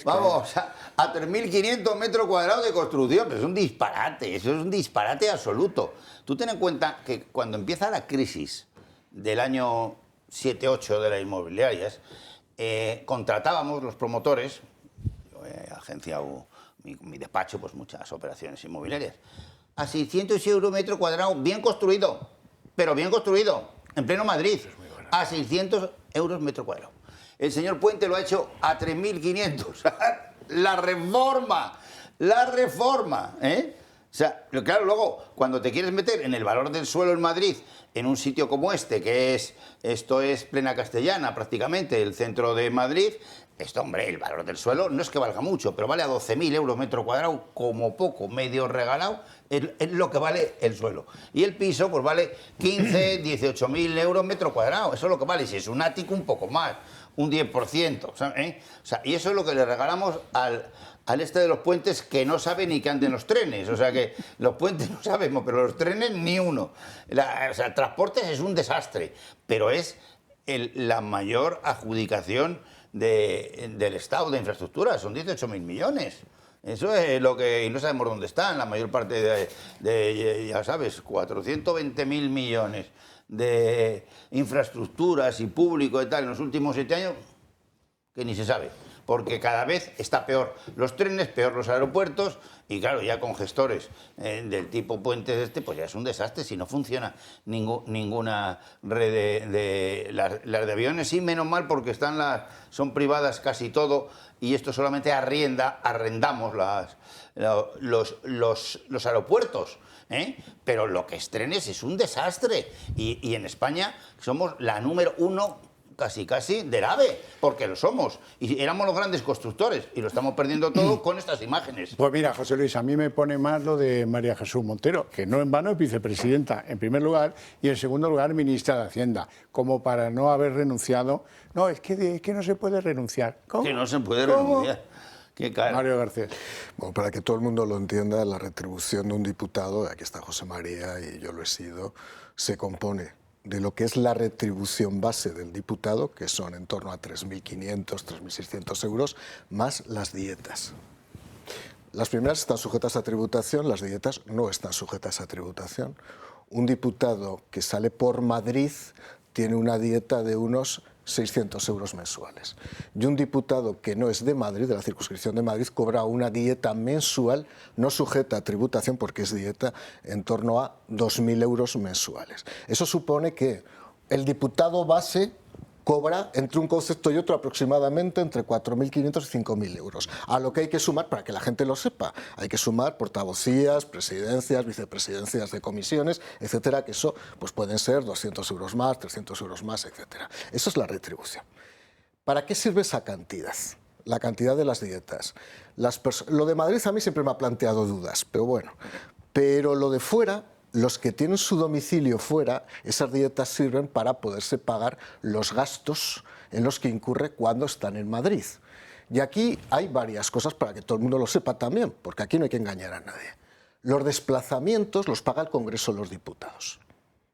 Vamos, a 3.500 metros cuadrados de construcción. Pero es un disparate. Eso es un disparate absoluto. Tú ten en cuenta que cuando empieza la crisis del año 7-8 de las inmobiliarias, contratábamos los promotores, yo he agenciado mi despacho, pues muchas operaciones inmobiliarias, a 600 euros metro cuadrado, bien construido, pero bien construido, en pleno Madrid, a 600 euros metro cuadrado. El señor Puente lo ha hecho a 3.500. La reforma, ¿eh? O sea, claro, luego, cuando te quieres meter en el valor del suelo en Madrid, en un sitio como este, esto es plena castellana prácticamente, el centro de Madrid, hombre, el valor del suelo no es que valga mucho, pero vale a 12.000 euros metro cuadrado, como poco, medio regalado, es lo que vale el suelo. Y el piso, pues vale 15, 18.000 euros metro cuadrado, eso es lo que vale, si es un ático un poco más, un 10%, ¿eh? O sea, y eso es lo que le regalamos al este de los puentes, que no sabe ni que anden los trenes. O sea, que los puentes no sabemos, pero los trenes ni uno. O sea, transportes es un desastre, pero es la mayor adjudicación del Estado de infraestructuras. Son 18.000 millones. Eso es lo que... Y no sabemos dónde están. La mayor parte ya sabes, 420.000 millones de infraestructuras y público y tal en los últimos 7 años, que ni se sabe. Porque cada vez está peor los trenes, peor los aeropuertos, y claro, ya con gestores del tipo puentes pues ya es un desastre si no funciona ninguna red las de aviones. Sí, menos mal, porque son privadas casi todo, y esto solamente arrendamos los aeropuertos, ¿eh? Pero lo que es trenes es un desastre, y en España somos la número 1 casi del AVE, porque lo somos, y éramos los grandes constructores, y lo estamos perdiendo todo con estas imágenes. Pues mira, José Luis, a mí me pone más lo de María Jesús Montero, que no en vano es vicepresidenta, en primer lugar, y en segundo lugar, ministra de Hacienda, como para no haber renunciado. No, es que no se puede renunciar. ¿Cómo? Que no se puede renunciar. Qué cara. Mario García. Bueno, para que todo el mundo lo entienda, la retribución de un diputado, aquí está José María y yo lo he sido, se compone de lo que es la retribución base del diputado, que son en torno a 3.500, 3.600 euros, más las dietas. Las primeras están sujetas a tributación, las dietas no están sujetas a tributación. Un diputado que sale por Madrid tiene una dieta de unos 600 euros mensuales. Y un diputado que no es de Madrid, de la circunscripción de Madrid, cobra una dieta mensual no sujeta a tributación, porque es dieta, en torno a 2.000 euros mensuales. Eso supone que el diputado base cobra entre un concepto y otro aproximadamente entre 4.500 y 5.000 euros. A lo que hay que sumar, para que la gente lo sepa, hay que sumar portavocías, presidencias, vicepresidencias de comisiones, etcétera, que eso pues pueden ser 200 euros más, 300 euros más, etcétera. Eso es la retribución. ¿Para qué sirve esa cantidad? La cantidad de las dietas. Lo de Madrid a mí siempre me ha planteado dudas, pero bueno. Pero lo de fuera, los que tienen su domicilio fuera, esas dietas sirven para poderse pagar los gastos en los que incurre cuando están en Madrid. Y aquí hay varias cosas para que todo el mundo lo sepa también, porque aquí no hay que engañar a nadie. Los desplazamientos los paga el Congreso de los Diputados.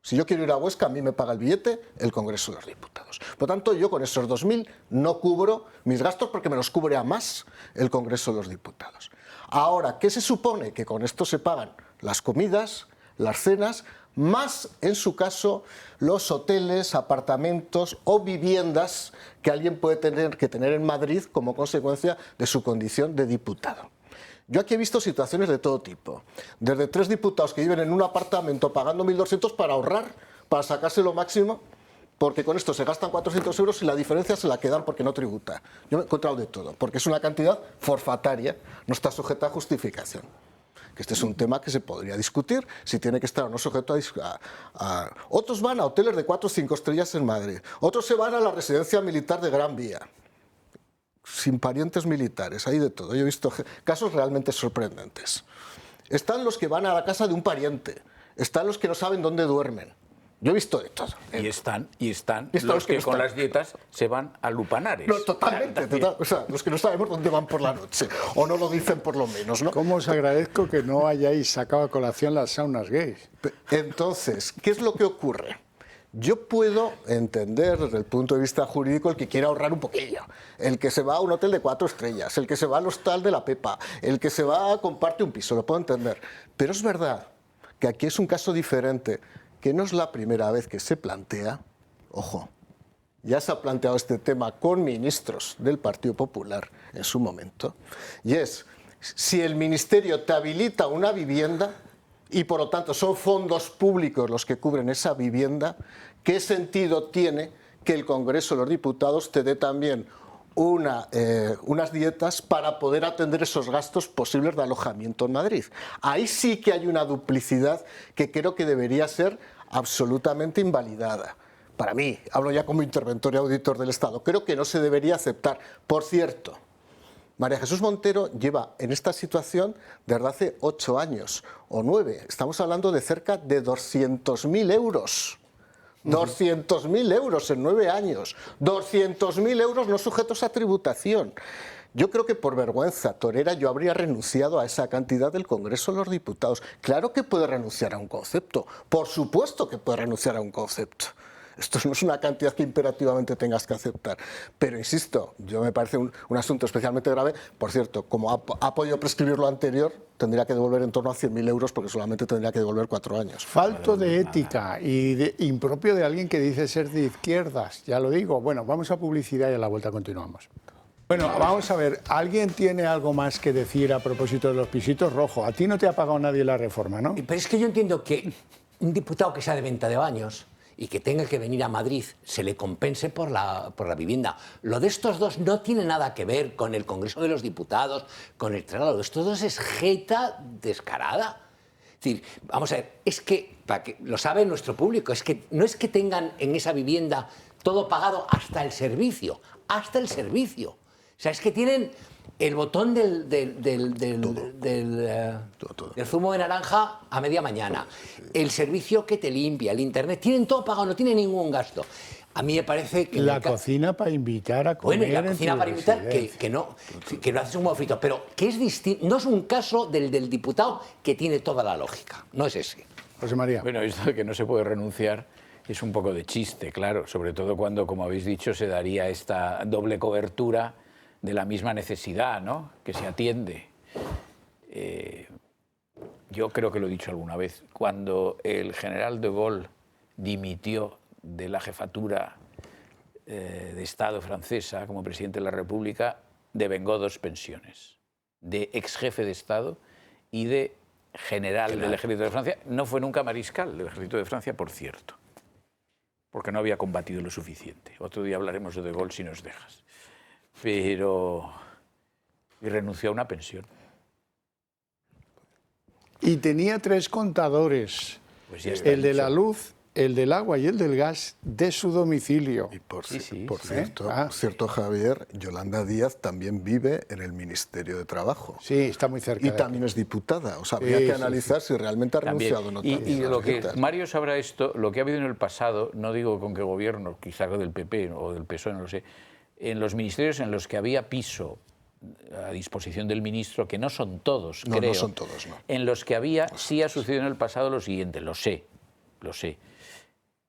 Si yo quiero ir a Huesca, a mí me paga el billete el Congreso de los Diputados. Por lo tanto, yo con esos 2.000 no cubro mis gastos, porque me los cubre a más el Congreso de los Diputados. Ahora, ¿qué se supone? Que con esto se pagan las comidas, las cenas, más en su caso los hoteles, apartamentos o viviendas que alguien puede tener en Madrid como consecuencia de su condición de diputado. Yo aquí he visto situaciones de todo tipo, desde 3 diputados que viven en un apartamento pagando 1.200 para ahorrar, para sacarse lo máximo, porque con esto se gastan 400 euros y la diferencia se la quedan porque no tributa. Yo me he encontrado de todo, porque es una cantidad forfataria, no está sujeta a justificación. Que este es un tema que se podría discutir, si tiene que estar o no sujeto a... Otros van a hoteles de 4 o 5 estrellas en Madrid, otros se van a la residencia militar de Gran Vía, sin parientes militares, hay de todo. Yo he visto casos realmente sorprendentes. Están los que van a la casa de un pariente, están los que no saben dónde duermen. Yo he visto de todo. Y están los que con las dietas se van a lupanares. No, totalmente. O sea, los que no sabemos dónde van por la noche, o no lo dicen por lo menos, ¿no? ¿Cómo os agradezco que no hayáis sacado a colación las saunas gays? Entonces, ¿qué es lo que ocurre? Yo puedo entender desde el punto de vista jurídico el que quiera ahorrar un poquillo, el que se va a un hotel de 4 estrellas, el que se va al hostal de la Pepa, el que se va a comparte un piso, lo puedo entender. Pero es verdad que aquí es un caso diferente, que no es la primera vez que se plantea, ojo, ya se ha planteado este tema con ministros del Partido Popular en su momento, y es, si el ministerio te habilita una vivienda y por lo tanto son fondos públicos los que cubren esa vivienda, ¿qué sentido tiene que el Congreso de los Diputados te dé también unas dietas para poder atender esos gastos posibles de alojamiento en Madrid? Ahí sí que hay una duplicidad que creo que debería ser absolutamente invalidada. Para mí, hablo ya como interventor y auditor del Estado, creo que no se debería aceptar. Por cierto, María Jesús Montero lleva en esta situación desde hace 8 años o 9. Estamos hablando de cerca de 200.000 euros. 200.000 euros en 9 años. 200.000 euros no sujetos a tributación. Yo creo que por vergüenza torera yo habría renunciado a esa cantidad del Congreso de los Diputados. Claro que puede renunciar a un concepto. Por supuesto que puede renunciar a un concepto. Esto no es una cantidad que imperativamente tengas que aceptar. Pero insisto, yo me parece un asunto especialmente grave. Por cierto, como ha podido prescribir lo anterior, tendría que devolver en torno a 100.000 euros porque solamente tendría que devolver 4 años. Falto de ética y impropio de alguien que dice ser de izquierdas, ya lo digo. Bueno, vamos a publicidad y a la vuelta continuamos. Bueno, vamos a ver, ¿alguien tiene algo más que decir a propósito de los pisitos? Rojo, a ti no te ha pagado nadie la reforma, ¿no? Pero es que yo entiendo que un diputado que sea de venta de baños y que tenga que venir a Madrid se le compense por la vivienda. Lo de estos dos no tiene nada que ver con el Congreso de los Diputados, con el traslado. Estos dos es jeta descarada. Es decir, vamos a ver, es que, para que lo sabe nuestro público, es que no es que tengan en esa vivienda todo pagado hasta el servicio, hasta el servicio. O sea, es que tienen el botón del zumo de naranja a media mañana, el servicio que te limpia, el internet, tienen todo pagado, no tienen ningún gasto. A mí me parece que... La cocina para invitar a comer. Bueno, y la cocina para invitar, que lo haces un huevo frito, pero que es distinto, no es un caso del diputado que tiene toda la lógica, no es ese. José María. Bueno, esto de que no se puede renunciar es un poco de chiste, claro, sobre todo cuando, como habéis dicho, se daría esta doble cobertura de la misma necesidad, ¿no?, que se atiende. Yo creo que lo he dicho alguna vez, cuando el general de Gaulle dimitió de la jefatura de Estado francesa como presidente de la República, devengó 2 pensiones, de ex jefe de Estado y de general del Ejército de Francia. No fue nunca mariscal del Ejército de Francia, por cierto, porque no había combatido lo suficiente. Otro día hablaremos de Gaulle si nos dejas. Pero... y renunció a una pensión. Y tenía 3 contadores, Pues ya está el de dicho. la luz, el del agua y el del gas, de su domicilio. Y por Sí. cierto, Javier, Yolanda Díaz también vive en el Ministerio de Trabajo. Sí, está muy cerca. Y de también aquí. es diputada. O sea, habría que analizar si realmente ha También. renunciado o no. Y también, lo que dietas. Mario sabrá esto, lo que ha habido en el pasado, no digo con qué gobierno, quizá del PP o del PSOE, no lo sé, en los ministerios en los que había piso a disposición del ministro, que no son todos, No, creo. no son todos, no. En los que había, sí ha sucedido en el pasado lo siguiente, lo sé,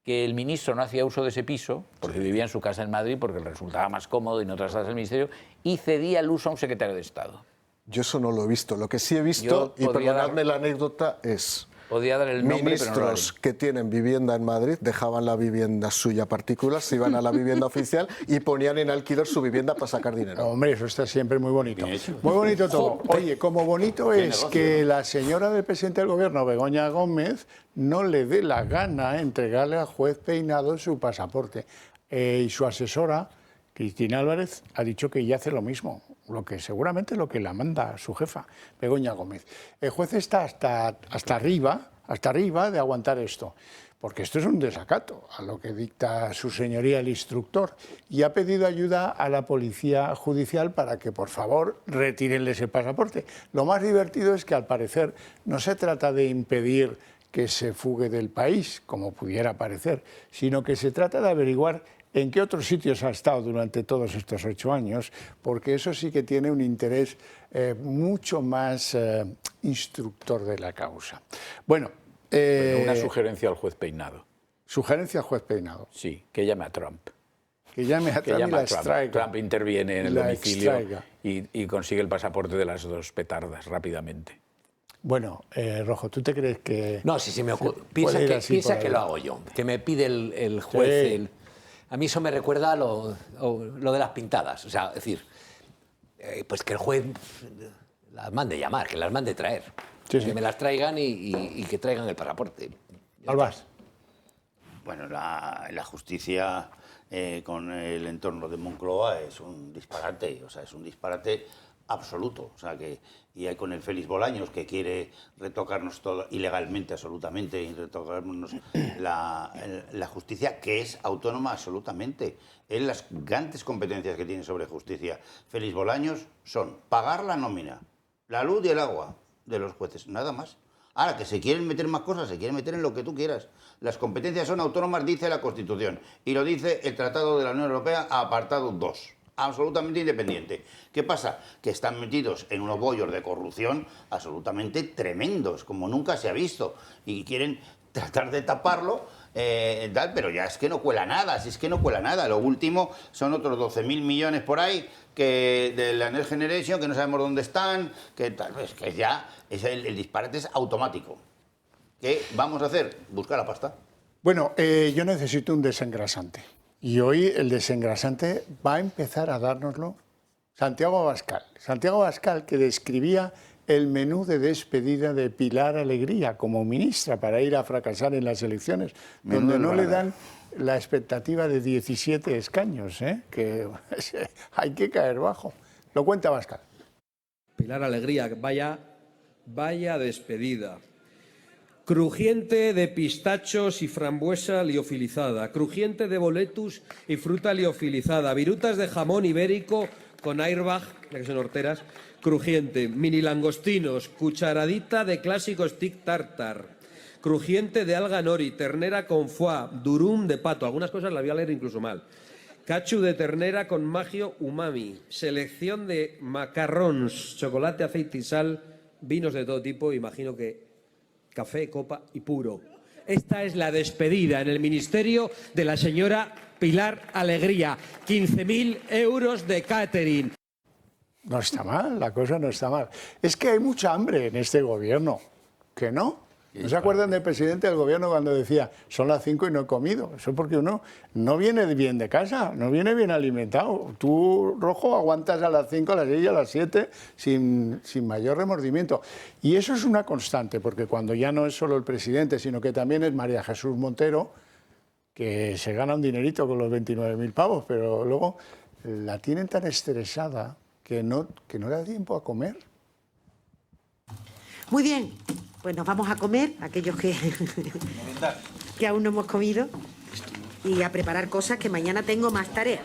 que el ministro no hacía uso de ese piso, porque vivía en su casa en Madrid, porque le resultaba más cómodo y no trasladaba al ministerio, y cedía el uso a un secretario de Estado. Yo eso no lo he visto. Lo que sí he visto, y Yo podría perdonadme la anécdota, es Podía dar el nombre, ministros pero no lo que tienen vivienda en Madrid dejaban la vivienda suya particular, se iban a la vivienda oficial y ponían en alquiler su vivienda para sacar dinero. Hombre, eso está siempre muy bonito. Muy bonito todo. Oye, como bonito es que la señora del presidente del gobierno, Begoña Gómez, no le dé la gana entregarle al juez Peinado su pasaporte. Y su asesora, Cristina Álvarez, ha dicho que ella hace lo mismo, seguramente lo que la manda su jefa, Begoña Gómez. El juez está hasta arriba de aguantar esto, porque esto es un desacato a lo que dicta su señoría el instructor, y ha pedido ayuda a la policía judicial para que, por favor, retírenle ese pasaporte. Lo más divertido es que, al parecer, no se trata de impedir que se fugue del país, como pudiera parecer, sino que se trata de averiguar en qué otros sitios ha estado durante todos estos 8 años, porque eso sí que tiene un interés mucho más instructor de la causa. Bueno, una sugerencia al juez Peinado. Sugerencia al juez Peinado. Sí, que llame a Trump. Que llame a Trump y la extraiga. Trump interviene en el domicilio y consigue el pasaporte de las 2 petardas rápidamente. Bueno, Rojo, ¿tú te crees que...? No, si me ocurre. Piensa que lo hago yo, que me pide el juez... Sí. A mí eso me recuerda lo de las pintadas. O sea, es decir, pues que el juez las mande llamar, que las mande traer. Sí, que me las traigan y que traigan el pasaporte. Albás. Bueno, la justicia con el entorno de Moncloa es un disparate, o sea, es un disparate absoluto. O sea, y hay con el Félix Bolaños, que quiere retocarnos todo ilegalmente, absolutamente, y retocarnos la justicia, que es autónoma absolutamente. En las grandes competencias que tiene sobre justicia Félix Bolaños son pagar la nómina, la luz y el agua de los jueces, nada más. Ahora, que se quieren meter más cosas, se quieren meter en lo que tú quieras. Las competencias son autónomas, dice la Constitución, y lo dice el Tratado de la Unión Europea, apartado 2. Absolutamente independiente. ¿Qué pasa? Que están metidos en unos bollos de corrupción absolutamente tremendos, como nunca se ha visto, y quieren tratar de taparlo, pero ya es que no cuela nada, si es que no cuela nada. Lo último son otros 12.000 millones por ahí de la Next Generation, que no sabemos dónde están, que tal vez que ya el disparate es automático. ¿Qué vamos a hacer? Buscar la pasta. Bueno, yo necesito un desengrasante. Y hoy el desengrasante va a empezar a dárnoslo Santiago Abascal. Santiago Abascal, que describía el menú de despedida de Pilar Alegría como ministra para ir a fracasar en las elecciones, donde no le dan la expectativa de 17 escaños, que hay que caer bajo. Lo cuenta Abascal. Pilar Alegría, vaya despedida. Crujiente de pistachos y frambuesa liofilizada, crujiente de boletus y fruta liofilizada, virutas de jamón ibérico con airbag, que son horteras, crujiente, mini langostinos, cucharadita de clásico stick tartar, crujiente de alga nori, ternera con foie, durum de pato, algunas cosas las voy a leer incluso mal, cachu de ternera con magio umami, selección de macarrons, chocolate, aceite y sal, vinos de todo tipo, imagino que café, copa y puro. Esta es la despedida en el ministerio de la señora Pilar Alegría. 15.000 euros de catering. No está mal, la cosa no está mal. Es que hay mucha hambre en este gobierno, ¿que no? ¿No se acuerdan del presidente del gobierno cuando decía, son las 5 y no he comido? Eso porque uno no viene bien de casa, no viene bien alimentado. Tú, Rojo, aguantas a las 5, a las 6 y a las 7 sin mayor remordimiento. Y eso es una constante, porque cuando ya no es solo el presidente, sino que también es María Jesús Montero, que se gana un dinerito con los 29.000 pavos, pero luego la tienen tan estresada que no le da tiempo a comer. Muy bien, pues nos vamos a comer, aquellos que aún no hemos comido, y a preparar cosas que mañana tengo más tareas.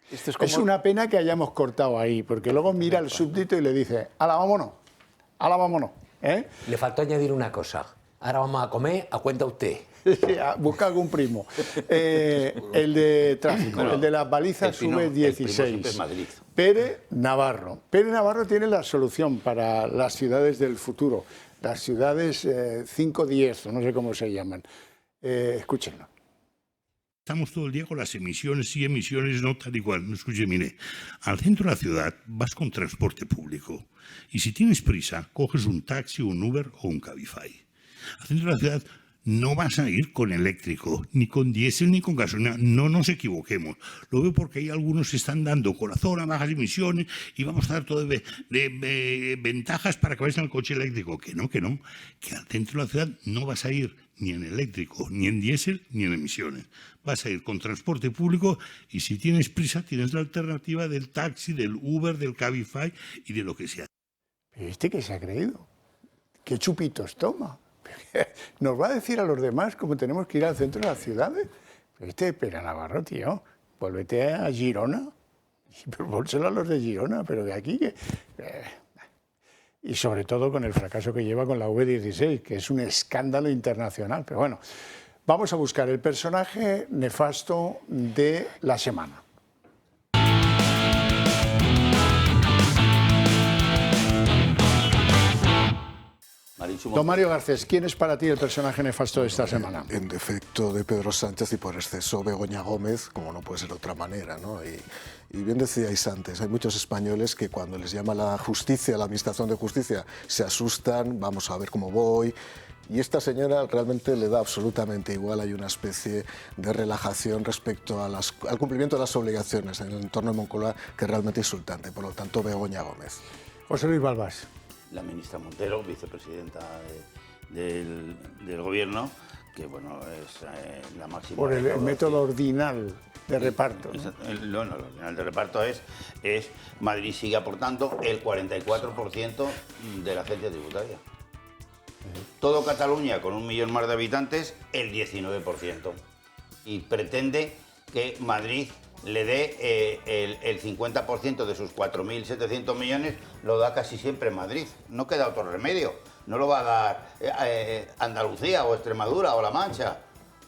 Es una pena que hayamos cortado ahí, porque luego mira el súbdito y le dice, ¡hala, vámonos! ¡Hala, vámonos! Le faltó añadir una cosa. Ahora vamos a comer, a cuenta usted. Busca algún primo. El de tráfico, bueno, el de las balizas sube 16. Pérez Navarro. Pérez Navarro tiene la solución para las ciudades del futuro, las ciudades 5-10, no sé cómo se llaman. Escúchenlo. estamos todo el día con las emisiones y emisiones, no tal y cual. No, escuche, mire, al centro de la ciudad vas con transporte público y si tienes prisa, coges un taxi, un Uber o un Cabify. Al centro de la ciudad no vas a ir con eléctrico, ni con diésel, ni con gasolina. No nos equivoquemos. Lo veo porque hay algunos que están dando corazón a bajas emisiones y vamos a dar todo de ventajas para que vayas en el coche eléctrico. Que no. Que al centro de la ciudad no vas a ir ni en eléctrico, ni en diésel, ni en emisiones. Vas a ir con transporte público y si tienes prisa tienes la alternativa del taxi, del Uber, del Cabify y de lo que sea. ¿Pero qué se ha creído? ¿Qué chupitos toma? ¿Nos va a decir a los demás cómo tenemos que ir al centro de las ciudades? Pera Navarro, tío, vuélvete a Girona y propónselo a los de Girona, pero de aquí que... Y sobre todo con el fracaso que lleva con la V16, que es un escándalo internacional. Pero bueno, vamos a buscar el personaje nefasto de la semana. Don Mario Garcés, ¿quién es para ti el personaje nefasto de esta semana? En defecto de Pedro Sánchez y por exceso Begoña Gómez, como no puede ser de otra manera, ¿no? Y bien decíais antes, hay muchos españoles que cuando les llama la justicia, la administración de justicia, se asustan, vamos a ver cómo voy. Y esta señora realmente le da absolutamente igual, hay una especie de relajación respecto al cumplimiento de las obligaciones en el entorno de Moncloa que es realmente insultante. Por lo tanto, Begoña Gómez. José Luis Balbás. La ministra Montero, vicepresidenta del Gobierno, que bueno, es la máxima... Por el método ordinal de reparto. ¿no? El ordinal de reparto es Madrid sigue aportando el 44% de la agencia tributaria. Todo Cataluña, con 1 millón más de habitantes, el 19%. Y pretende que Madrid le dé el 50% de sus 4.700 millones, lo da casi siempre Madrid. No queda otro remedio. No lo va a dar Andalucía o Extremadura o La Mancha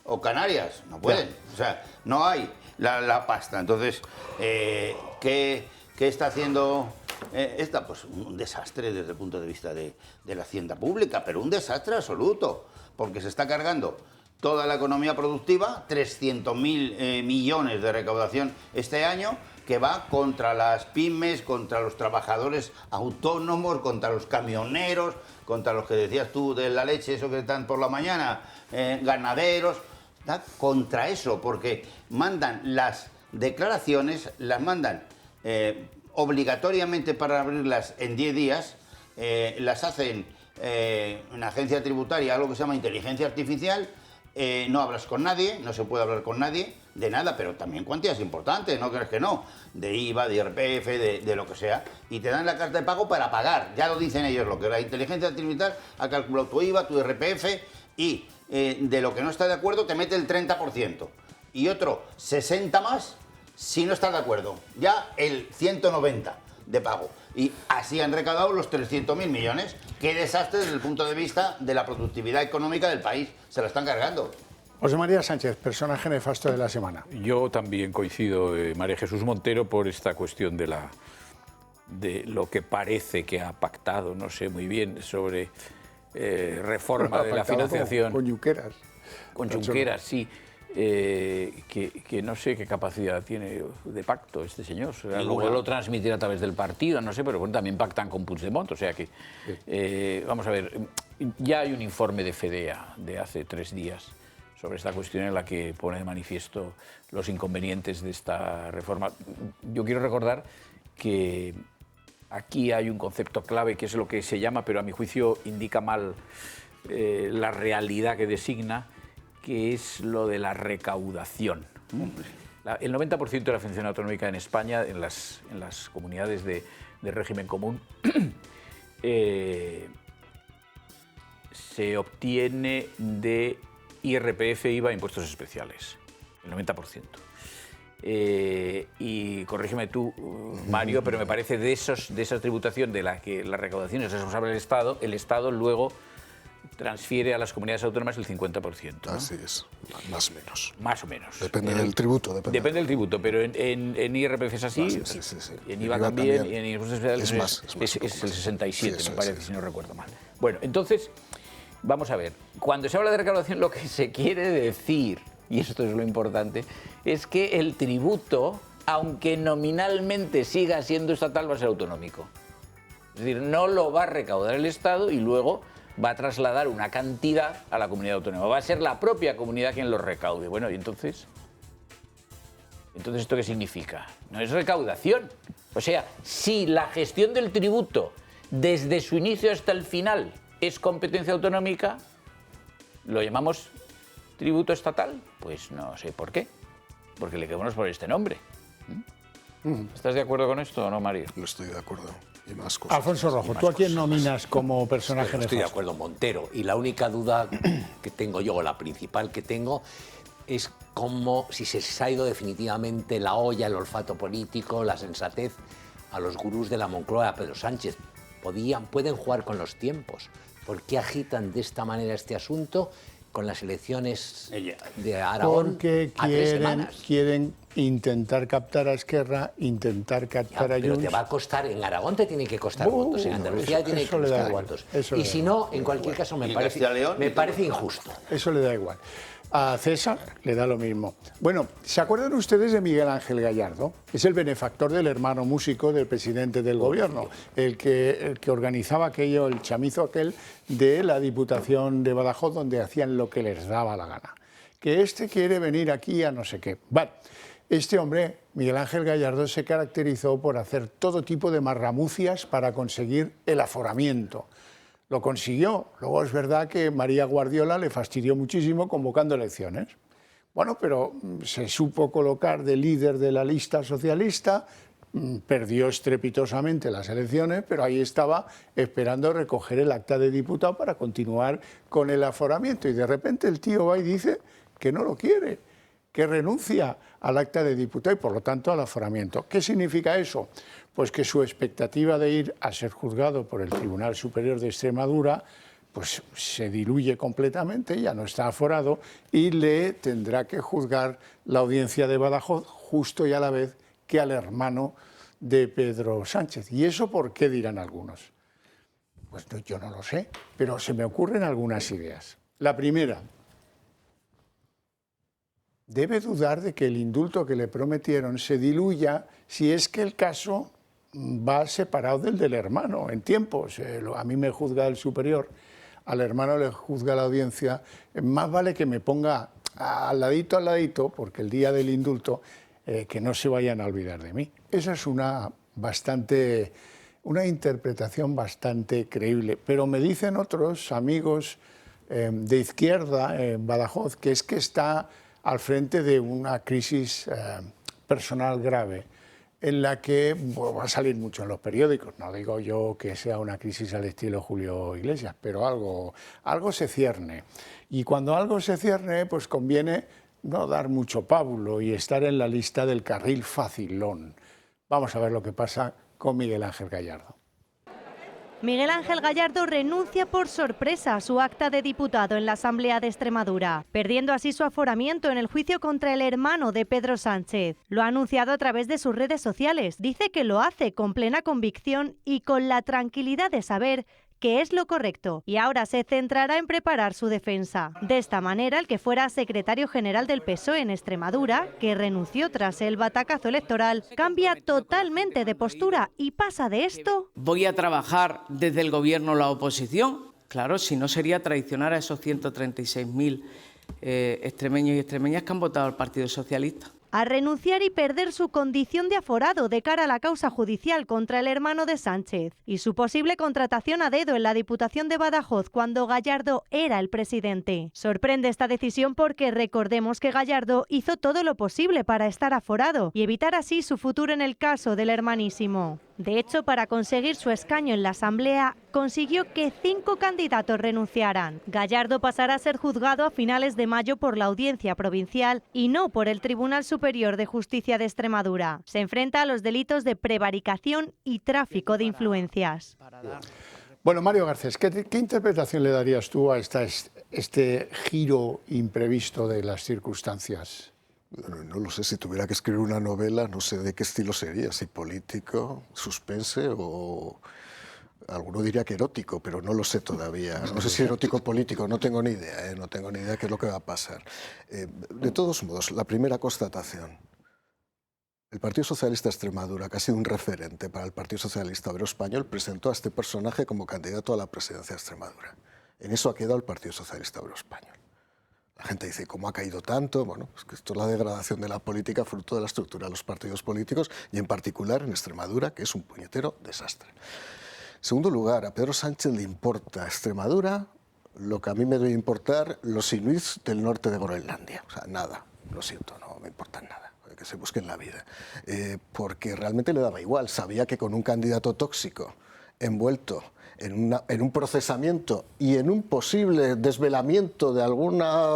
o Canarias. No pueden. O sea, no hay la pasta. Entonces, ¿qué está haciendo esta? Pues un desastre desde el punto de vista de la hacienda pública, pero un desastre absoluto, porque se está cargando toda la economía productiva, 300.000 millones de recaudación este año, que va contra las pymes, contra los trabajadores autónomos, contra los camioneros, contra los que decías tú de la leche, eso que están por la mañana, ganaderos, ¿tá? Contra eso, porque mandan las declaraciones, las mandan obligatoriamente para abrirlas en 10 días, las hacen en la agencia tributaria, algo que se llama inteligencia artificial. No hablas con nadie, no se puede hablar con nadie de nada, pero también cuantías importantes, no crees que no, de IVA, de IRPF, de lo que sea, y te dan la carta de pago para pagar, ya lo dicen ellos, lo que la inteligencia artificial ha calculado tu IVA, tu IRPF, y de lo que no está de acuerdo te mete el 30%, y otro 60 más si no estás de acuerdo, ya el 190 de pago. Y así han recaudado los 300.000 millones. Qué desastre desde el punto de vista de la productividad económica del país. Se la están cargando. José María Sánchez, personaje nefasto de la semana. Yo también coincido, María Jesús Montero, por esta cuestión de lo que parece que ha pactado, no sé muy bien, sobre reforma de la financiación. Con Junqueras. Con Junqueras, sí. Que no sé qué capacidad tiene de pacto este señor. O sea, luego lo transmitirá a través del partido, no sé, pero bueno, también pactan con Puigdemont, o sea que... vamos a ver, ya hay un informe de FEDEA de hace 3 días sobre esta cuestión en la que pone de manifiesto los inconvenientes de esta reforma. Yo quiero recordar que aquí hay un concepto clave que es lo que se llama, pero a mi juicio indica mal la realidad que designa, que es lo de la recaudación. El 90% de la financiación autonómica en España, en las comunidades de régimen común, se obtiene de IRPF, IVA, impuestos especiales, el 90%. Y corrígeme tú, Mario, pero me parece de esa tributación de la que la recaudación es responsable del Estado, el Estado luego transfiere a las comunidades autónomas el 50%. ¿no? Así es, más o menos. Más o menos. Depende del tributo. Depende del tributo, pero en IRPF es así, sí. En IVA también, y en impuestos especiales es el 67, sí, me parece, si no recuerdo mal. Bueno, entonces, vamos a ver, cuando se habla de recaudación lo que se quiere decir y esto es lo importante, es que el tributo, aunque nominalmente siga siendo estatal, va a ser autonómico. Es decir, no lo va a recaudar el Estado y luego va a trasladar una cantidad a la comunidad autónoma. Va a ser la propia comunidad quien lo recaude. Bueno, ¿y entonces? ¿Entonces esto qué significa? No es recaudación. O sea, si la gestión del tributo desde su inicio hasta el final es competencia autonómica, ¿lo llamamos tributo estatal? Pues no sé por qué. Porque le queremos poner este nombre. ¿Estás de acuerdo con esto o no, Mario? No estoy de acuerdo. Y más cosas. Alfonso Rojo, ¿tú a quién nominas como personaje Estoy de nefasto? acuerdo, Montero. Y la única duda que tengo yo, o la principal que tengo, es como si se les ha ido definitivamente la olla, el olfato político, la sensatez a los gurús de la Moncloa, a Pedro Sánchez. Pueden jugar con los tiempos. ¿Por qué agitan de esta manera este asunto con las elecciones de Aragón Porque a 3 semanas? quieren intentar captar a Esquerra, intentar captar a Pero Junts. te va a costar, en Aragón te tiene que costar votos, en Andalucía tiene que eso le da costar igual, votos. eso le Y da si no, en cualquier caso me parece injusto. Eso le da igual. A César le da lo mismo. Bueno, ¿se acuerdan ustedes de Miguel Ángel Gallardo? Es el benefactor del hermano músico del presidente del gobierno, el que organizaba aquello, el chamizo aquel de la Diputación de Badajoz, donde hacían lo que les daba la gana. Que este quiere venir aquí a no sé qué. Vale, este hombre, Miguel Ángel Gallardo, se caracterizó por hacer todo tipo de marramucias para conseguir el aforamiento. Lo consiguió. Luego es verdad que María Guardiola le fastidió muchísimo convocando elecciones. Bueno, pero se supo colocar de líder de la lista socialista, perdió estrepitosamente las elecciones, pero ahí estaba esperando recoger el acta de diputado para continuar con el aforamiento. Y de repente el tío va y dice que no lo quiere, que renuncia al acta de diputado y por lo tanto al aforamiento. ¿Qué significa eso? Pues que su expectativa de ir a ser juzgado por el Tribunal Superior de Extremadura pues se diluye completamente, ya no está aforado y le tendrá que juzgar la audiencia de Badajoz justo y a la vez que al hermano de Pedro Sánchez. ¿Y eso por qué dirán algunos? Pues no, yo no lo sé, pero se me ocurren algunas ideas. La primera, debe dudar de que el indulto que le prometieron se diluya si es que el caso va separado del hermano en tiempos. A mí me juzga el superior, al hermano le juzga la audiencia. Más vale que me ponga al ladito, porque el día del indulto que no se vayan a olvidar de mí. Esa es una interpretación bastante creíble. Pero me dicen otros amigos de izquierda en Badajoz que es que está al frente de una crisis personal grave, en la que va a salir mucho en los periódicos. No digo yo que sea una crisis al estilo Julio Iglesias, pero algo se cierne. Y cuando algo se cierne, pues conviene no dar mucho pábulo y estar en la lista del carril facilón. Vamos a ver lo que pasa con Miguel Ángel Gallardo. Miguel Ángel Gallardo renuncia por sorpresa a su acta de diputado en la Asamblea de Extremadura, perdiendo así su aforamiento en el juicio contra el hermano de Pedro Sánchez. Lo ha anunciado a través de sus redes sociales. Dice que lo hace con plena convicción y con la tranquilidad de saber que es lo correcto, y ahora se centrará en preparar su defensa. De esta manera, el que fuera secretario general del PSOE en Extremadura, que renunció tras el batacazo electoral, cambia totalmente de postura y pasa de esto... Voy a trabajar desde el gobierno o la oposición. Claro, si no sería traicionar a esos 136.000 extremeños y extremeñas que han votado al Partido Socialista. A renunciar y perder su condición de aforado de cara a la causa judicial contra el hermano de Sánchez y su posible contratación a dedo en la Diputación de Badajoz cuando Gallardo era el presidente. Sorprende esta decisión porque recordemos que Gallardo hizo todo lo posible para estar aforado y evitar así su futuro en el caso del hermanísimo. De hecho, para conseguir su escaño en la Asamblea, consiguió que 5 candidatos renunciaran. Gallardo pasará a ser juzgado a finales de mayo por la Audiencia Provincial y no por el Tribunal Superior de Justicia de Extremadura. Se enfrenta a los delitos de prevaricación y tráfico de influencias. Bueno, Mario Garcés, ¿qué interpretación le darías tú a este giro imprevisto de las circunstancias? No lo sé, si tuviera que escribir una novela, no sé de qué estilo sería, si político, suspense o Alguno diría que erótico, pero no lo sé todavía. No sé si erótico político, no tengo ni idea, no tengo ni idea qué es lo que va a pasar. De todos modos, la primera constatación. El Partido Socialista de Extremadura, que ha sido un referente para el Partido Socialista Obrero Español, presentó a este personaje como candidato a la presidencia de Extremadura. En eso ha quedado el Partido Socialista Obrero Español. La gente dice, ¿cómo ha caído tanto? Bueno, es que esto es la degradación de la política fruto de la estructura de los partidos políticos y en particular en Extremadura, que es un puñetero desastre. En segundo lugar, a Pedro Sánchez le importa Extremadura lo que a mí me debe importar los inuits del norte de Groenlandia. O sea, nada, lo siento, no me importa nada, que se busquen la vida. Porque realmente le daba igual, sabía que con un candidato tóxico envuelto en un procesamiento y en un posible desvelamiento de alguna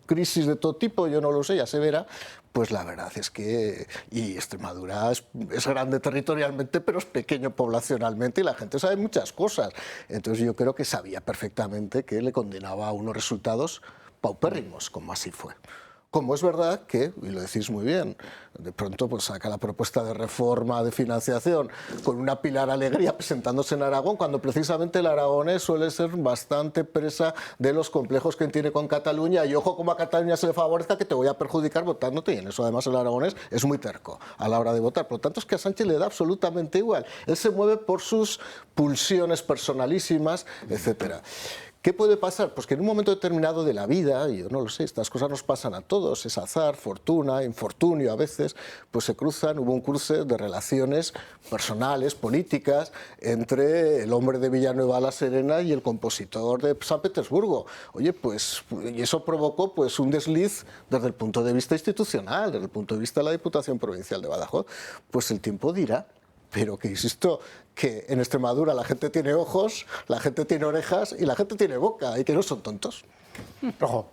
crisis de todo tipo, yo no lo sé, ya se verá, pues la verdad es que y Extremadura es grande territorialmente, pero es pequeño poblacionalmente y la gente sabe muchas cosas. Entonces yo creo que sabía perfectamente que le condenaba a unos resultados paupérrimos, como así fue. Como es verdad que, y lo decís muy bien, de pronto pues saca la propuesta de reforma de financiación con una Pilar Alegría presentándose en Aragón, cuando precisamente el aragonés suele ser bastante presa de los complejos que tiene con Cataluña, y ojo como a Cataluña se le favorezca que te voy a perjudicar votándote, y en eso además el aragonés es muy terco a la hora de votar. Por lo tanto es que a Sánchez le da absolutamente igual, él se mueve por sus pulsiones personalísimas, etcétera. ¿Qué puede pasar? Pues que en un momento determinado de la vida, y yo no lo sé, estas cosas nos pasan a todos, es azar, fortuna, infortunio a veces, pues se cruzan, hubo un cruce de relaciones personales, políticas, entre el hombre de Villanueva la Serena y el compositor de San Petersburgo. Oye, pues, y eso provocó pues un desliz desde el punto de vista institucional, desde el punto de vista de la Diputación Provincial de Badajoz. Pues el tiempo dirá. Pero que insisto, que en Extremadura la gente tiene ojos, la gente tiene orejas y la gente tiene boca, y que no son tontos. Ojo.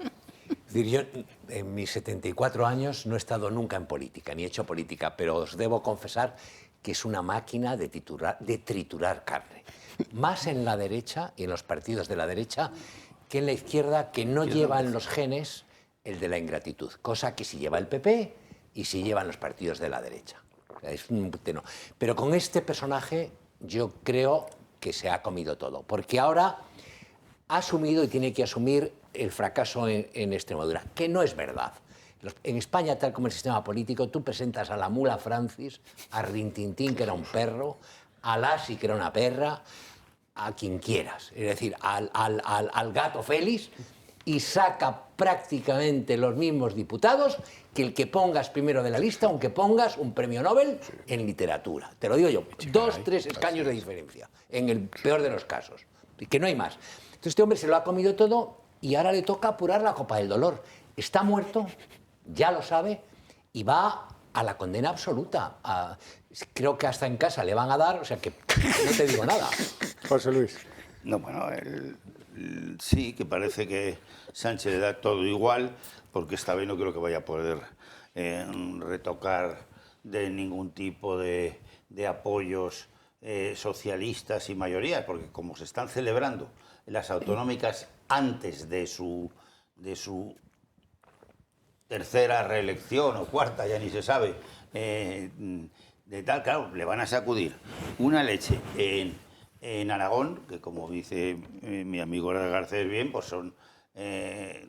Es decir, yo en mis 74 años no he estado nunca en política, ni he hecho política, pero os debo confesar que es una máquina de triturar carne. Más en la derecha y en los partidos de la derecha que en la izquierda, que no llevan los genes el de la ingratitud, cosa que sí lleva el PP y sí llevan los partidos de la derecha. Es un teno. Pero con este personaje yo creo que se ha comido todo, porque ahora ha asumido y tiene que asumir el fracaso en Extremadura, que no es verdad. En España, tal como el sistema político, tú presentas a la mula Francis, a Rintintín, que era un perro, a Lassi, que era una perra, a quien quieras, es decir, al gato Félix, y saca prácticamente los mismos diputados que el que pongas primero de la lista, aunque pongas un premio Nobel en literatura. Te lo digo yo, 2, 3 escaños de diferencia, en el peor de los casos, que no hay más. Entonces este hombre se lo ha comido todo y ahora le toca apurar la copa del dolor. Está muerto, ya lo sabe, y va a la condena absoluta. Creo que hasta en casa le van a dar, o sea que no te digo nada. José Luis. No, bueno, sí, que parece que Sánchez le da todo igual, porque esta vez no creo que vaya a poder retocar de ningún tipo de apoyos socialistas y mayorías, porque como se están celebrando las autonómicas antes de su tercera reelección o cuarta, ya ni se sabe, de tal, claro, le van a sacudir una leche en Aragón, que como dice mi amigo Garcés bien, pues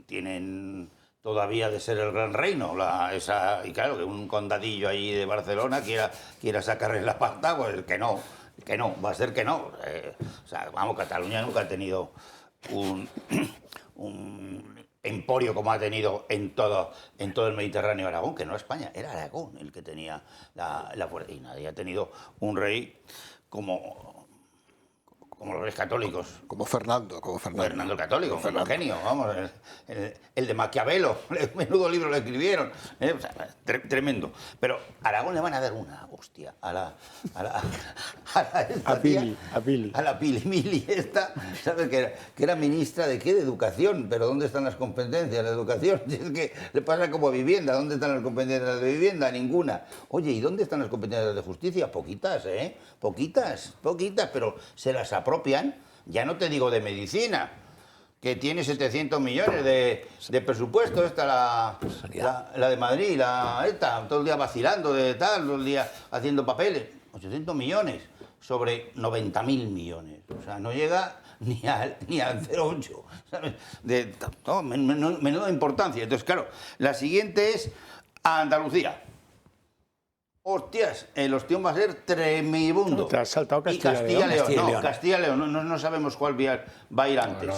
tienen todavía de ser el gran reino, y claro, que un condadillo ahí de Barcelona quiera sacarle la pasta, pues que no, va a ser que no. O sea, vamos, Cataluña nunca ha tenido un emporio como ha tenido en todo el Mediterráneo Aragón, que no España, era Aragón el que tenía la fuerza, y nadie ha tenido un rey como los reyes católicos. Como Fernando el Católico, un genio, vamos, el de Maquiavelo, menudo libro le escribieron, o sea, tremendo. Pero a Aragón le van a dar una hostia a la Pili esta, ¿sabes? Que era ministra de ¿qué? De Educación, pero ¿dónde están las competencias de educación? Es que le pasa como a vivienda, ¿dónde están las competencias de vivienda? Ninguna. Oye, ¿y dónde están las competencias de justicia? Poquitas, poquitas, pero se las apropian, ya no te digo de medicina, que tiene 700 millones de presupuesto, la de Madrid, todo el día vacilando de tal, todo el día haciendo papeles, 800 millones. sobre 90.000 millones. O sea, no llega ni al 0,8, ¿sabes? No, menuda importancia. Entonces, claro, la siguiente es Andalucía. Hostias, el ostión va a ser tremendo. Te has saltado Castilla y Castilla-León. Castilla-León. No, Castilla-León. No sabemos cuál va a ir antes.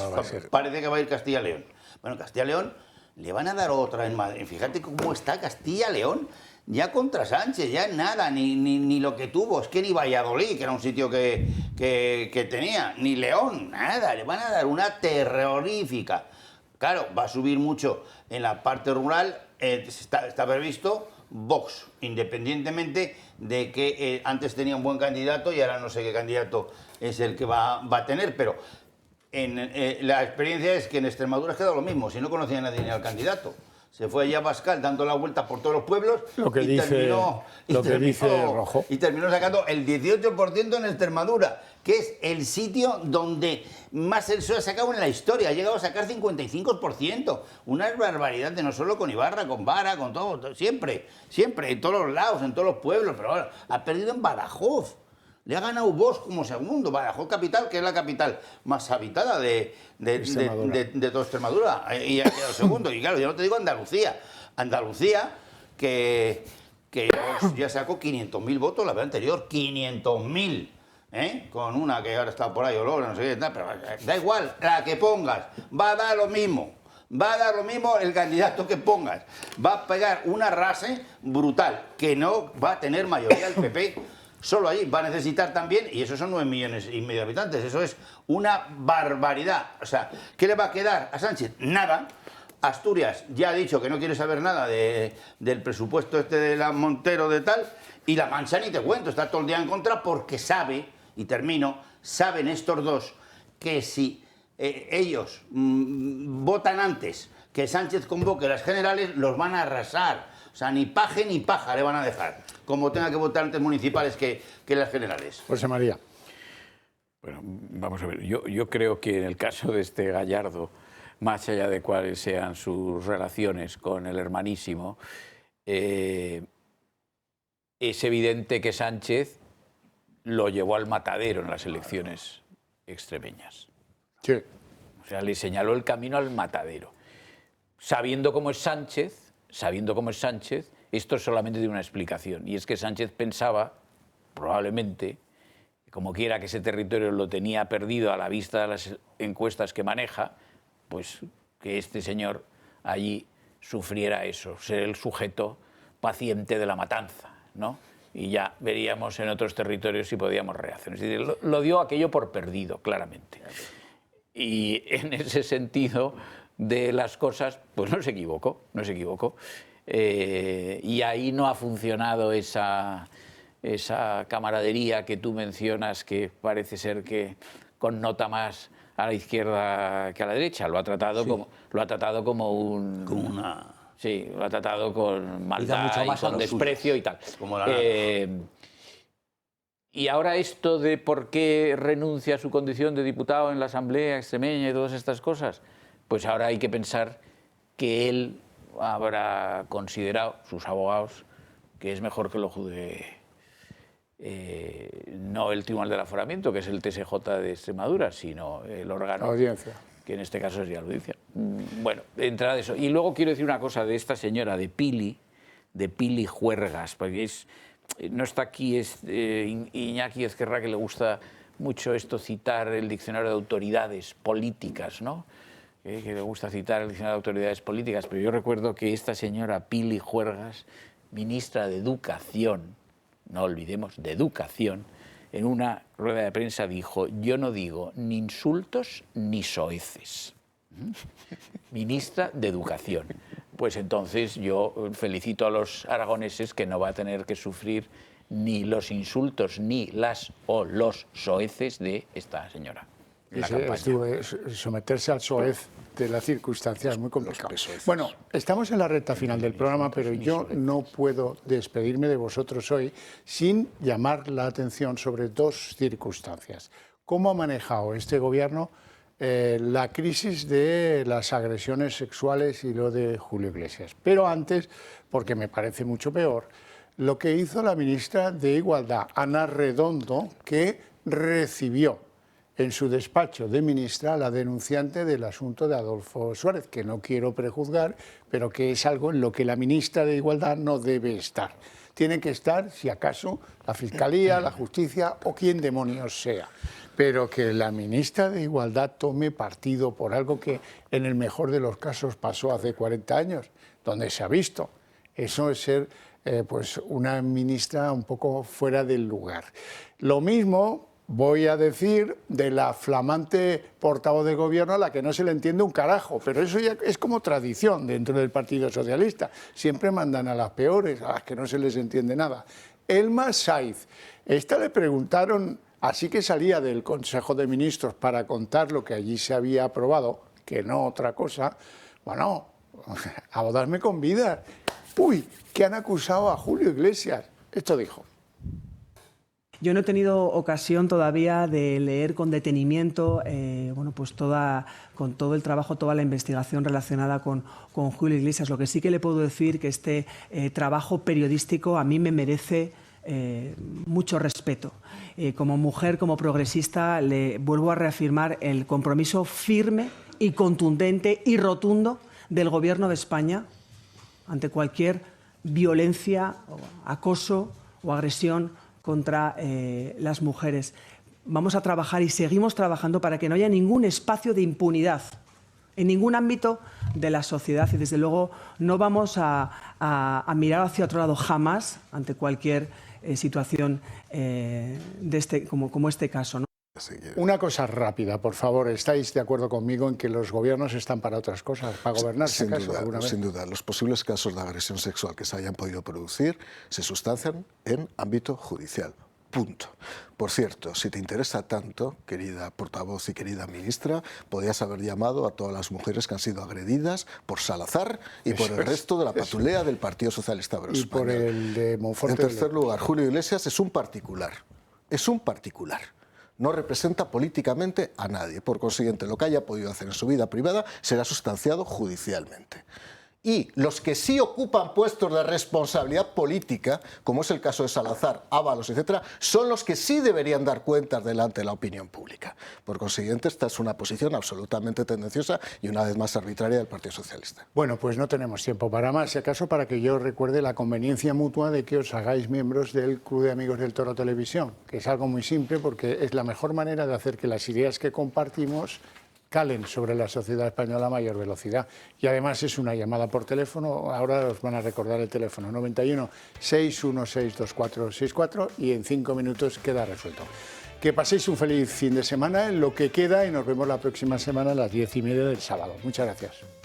Parece que va a ir Castilla-León. Bueno, Castilla-León le van a dar otra en Madrid. Fíjate cómo está Castilla-León ya contra Sánchez, ya nada, ni lo que tuvo. Es que ni Valladolid, que era un sitio que tenía, ni León, nada. Le van a dar una terrorífica. Claro, va a subir mucho en la parte rural, está previsto Vox, independientemente de que antes tenía un buen candidato y ahora no sé qué candidato es el que va a tener, pero la experiencia es que en Extremadura ha quedado lo mismo, si no conocía a nadie ni al candidato. Se fue allá a Bascal dando la vuelta por todos los pueblos dice Rojo. Y terminó sacando el 18% en Extremadura, que es el sitio donde más el PSOE ha sacado en la historia. Ha llegado a sacar 55%. Una barbaridad, no solo con Ibarra, con Vara, con todo, siempre, en todos los lados, en todos los pueblos. Pero ahora ha perdido en Badajoz. Le ha ganado Vox como segundo. Badajoz capital, que es la capital más habitada de toda Extremadura. Y ha quedado segundo. Y claro, yo no te digo Andalucía. Andalucía, que Vox ya sacó 500.000 votos la vez anterior. 500.000. Con una que ahora está por ahí, Olor, no sé qué, pero da igual, la que pongas, va a dar lo mismo. Va a dar lo mismo el candidato que pongas. Va a pegar un arrase brutal, que no va a tener mayoría el PP. Solo ahí va a necesitar también, y esos son 9,5 millones de habitantes, eso es una barbaridad. O sea, ¿qué le va a quedar a Sánchez? Nada. Asturias ya ha dicho que no quiere saber nada del presupuesto de la Montero de tal, y la Mancha ni te cuento, está todo el día en contra porque sabe, y termino, saben estos dos que si ellos votan antes que Sánchez convoque las generales, los van a arrasar. O sea, ni paje ni paja le van a dejar, como tenga que votar antes municipales que las generales. José María. Bueno, vamos a ver, yo creo que en el caso de este Gallardo, más allá de cuáles sean sus relaciones con el hermanísimo, es evidente que Sánchez lo llevó al matadero en las elecciones extremeñas. Sí. O sea, le señaló el camino al matadero. Sabiendo cómo es Sánchez, esto solamente tiene una explicación, y es que Sánchez pensaba, probablemente, como quiera que ese territorio lo tenía perdido a la vista de las encuestas que maneja, pues que este señor allí sufriera eso, ser el sujeto paciente de la matanza, ¿no? Y ya veríamos en otros territorios si podíamos rehacer. Es decir, lo dio aquello por perdido, claramente. Y en ese sentido de las cosas, pues no se equivocó. Y ahí no ha funcionado esa camaradería que tú mencionas, que parece ser que connota más a la izquierda que a la derecha. Lo ha tratado como una... Sí, lo ha tratado con maldad y con desprecio y tal. Y ahora esto de por qué renuncia a su condición de diputado en la Asamblea extremeña y todas estas cosas, pues ahora hay que pensar que él habrá considerado, sus abogados, que es mejor que lo juzgue no el Tribunal del Aforamiento, que es el TSJ de Extremadura, sino el órgano... Audiencia. Que en este caso sería la audiencia. Bueno, de entrada de eso. Y luego quiero decir una cosa de esta señora, de Pili Juergas, porque no está aquí Iñaki Ezquerra, que le gusta mucho esto, citar el diccionario de autoridades políticas, ¿no? Que le gusta citar el diccionario de autoridades políticas, pero yo recuerdo que esta señora Pili Juergas, ministra de Educación, no olvidemos, de Educación, en una rueda de prensa dijo: yo no digo ni insultos ni soeces. Ministra de Educación. Pues entonces yo felicito a los aragoneses, que no va a tener que sufrir ni los insultos ni los soeces de esta señora. Someterse al soez de la circunstancia es muy complicado. Bueno, estamos en la recta final del programa, pero yo no puedo despedirme de vosotros hoy sin llamar la atención sobre dos circunstancias. ¿Cómo ha manejado este gobierno la crisis de las agresiones sexuales y lo de Julio Iglesias? Pero antes, porque me parece mucho peor, lo que hizo la ministra de Igualdad, Ana Redondo, que recibió en su despacho de ministra a la denunciante del asunto de Adolfo Suárez, que no quiero prejuzgar, pero que es algo en lo que la ministra de Igualdad no debe estar. Tiene que estar, si acaso, la Fiscalía, la Justicia o quien demonios sea. Pero que la ministra de Igualdad tome partido por algo que en el mejor de los casos pasó hace 40 años, donde se ha visto. Eso es ser pues una ministra un poco fuera del lugar. Lo mismo voy a decir de la flamante portavoz de gobierno a la que no se le entiende un carajo, pero eso ya es como tradición dentro del Partido Socialista. Siempre mandan a las peores, a las que no se les entiende nada. Elma Saiz, esta le preguntaron, así que salía del Consejo de Ministros para contar lo que allí se había aprobado, que no otra cosa, bueno, a bodarme con vida. Uy, que han acusado a Julio Iglesias. Esto dijo. Yo no he tenido ocasión todavía de leer con detenimiento bueno, pues con todo el trabajo, toda la investigación relacionada con Julio Iglesias. Lo que sí que le puedo decir que este trabajo periodístico a mí me merece mucho respeto. Como mujer, como progresista, le vuelvo a reafirmar el compromiso firme y contundente y rotundo del Gobierno de España ante cualquier violencia, acoso o agresión contra las mujeres. Vamos a trabajar y seguimos trabajando para que no haya ningún espacio de impunidad en ningún ámbito de la sociedad y desde luego no vamos a mirar hacia otro lado jamás ante cualquier situación como este caso, ¿no? Una cosa rápida, por favor. ¿Estáis de acuerdo conmigo en que los gobiernos están para otras cosas, para gobernar? Sin duda. Los posibles casos de agresión sexual que se hayan podido producir se sustancian en ámbito judicial. Punto. Por cierto, si te interesa tanto, querida portavoz y querida ministra, podrías haber llamado a todas las mujeres que han sido agredidas por Salazar y por el resto de la patulea del Partido Socialista Obrero Español. Y por el de Monforte. En tercer lugar, Julio Iglesias es un particular. Es un particular. No representa políticamente a nadie. Por consiguiente, lo que haya podido hacer en su vida privada será sustanciado judicialmente. Y los que sí ocupan puestos de responsabilidad política, como es el caso de Salazar, Ábalos, etcétera, son los que sí deberían dar cuentas delante de la opinión pública. Por consiguiente, esta es una posición absolutamente tendenciosa y una vez más arbitraria del Partido Socialista. Bueno, pues no tenemos tiempo para más. Si acaso para que yo recuerde la conveniencia mutua de que os hagáis miembros del Club de Amigos del Toro Televisión, que es algo muy simple porque es la mejor manera de hacer que las ideas que compartimos calen sobre la sociedad española a mayor velocidad. Y además es una llamada por teléfono, ahora os van a recordar el teléfono, 91 616 2464 y en 5 minutos queda resuelto. Que paséis un feliz fin de semana en lo que queda y nos vemos la próxima semana a las 10:30 del sábado. Muchas gracias.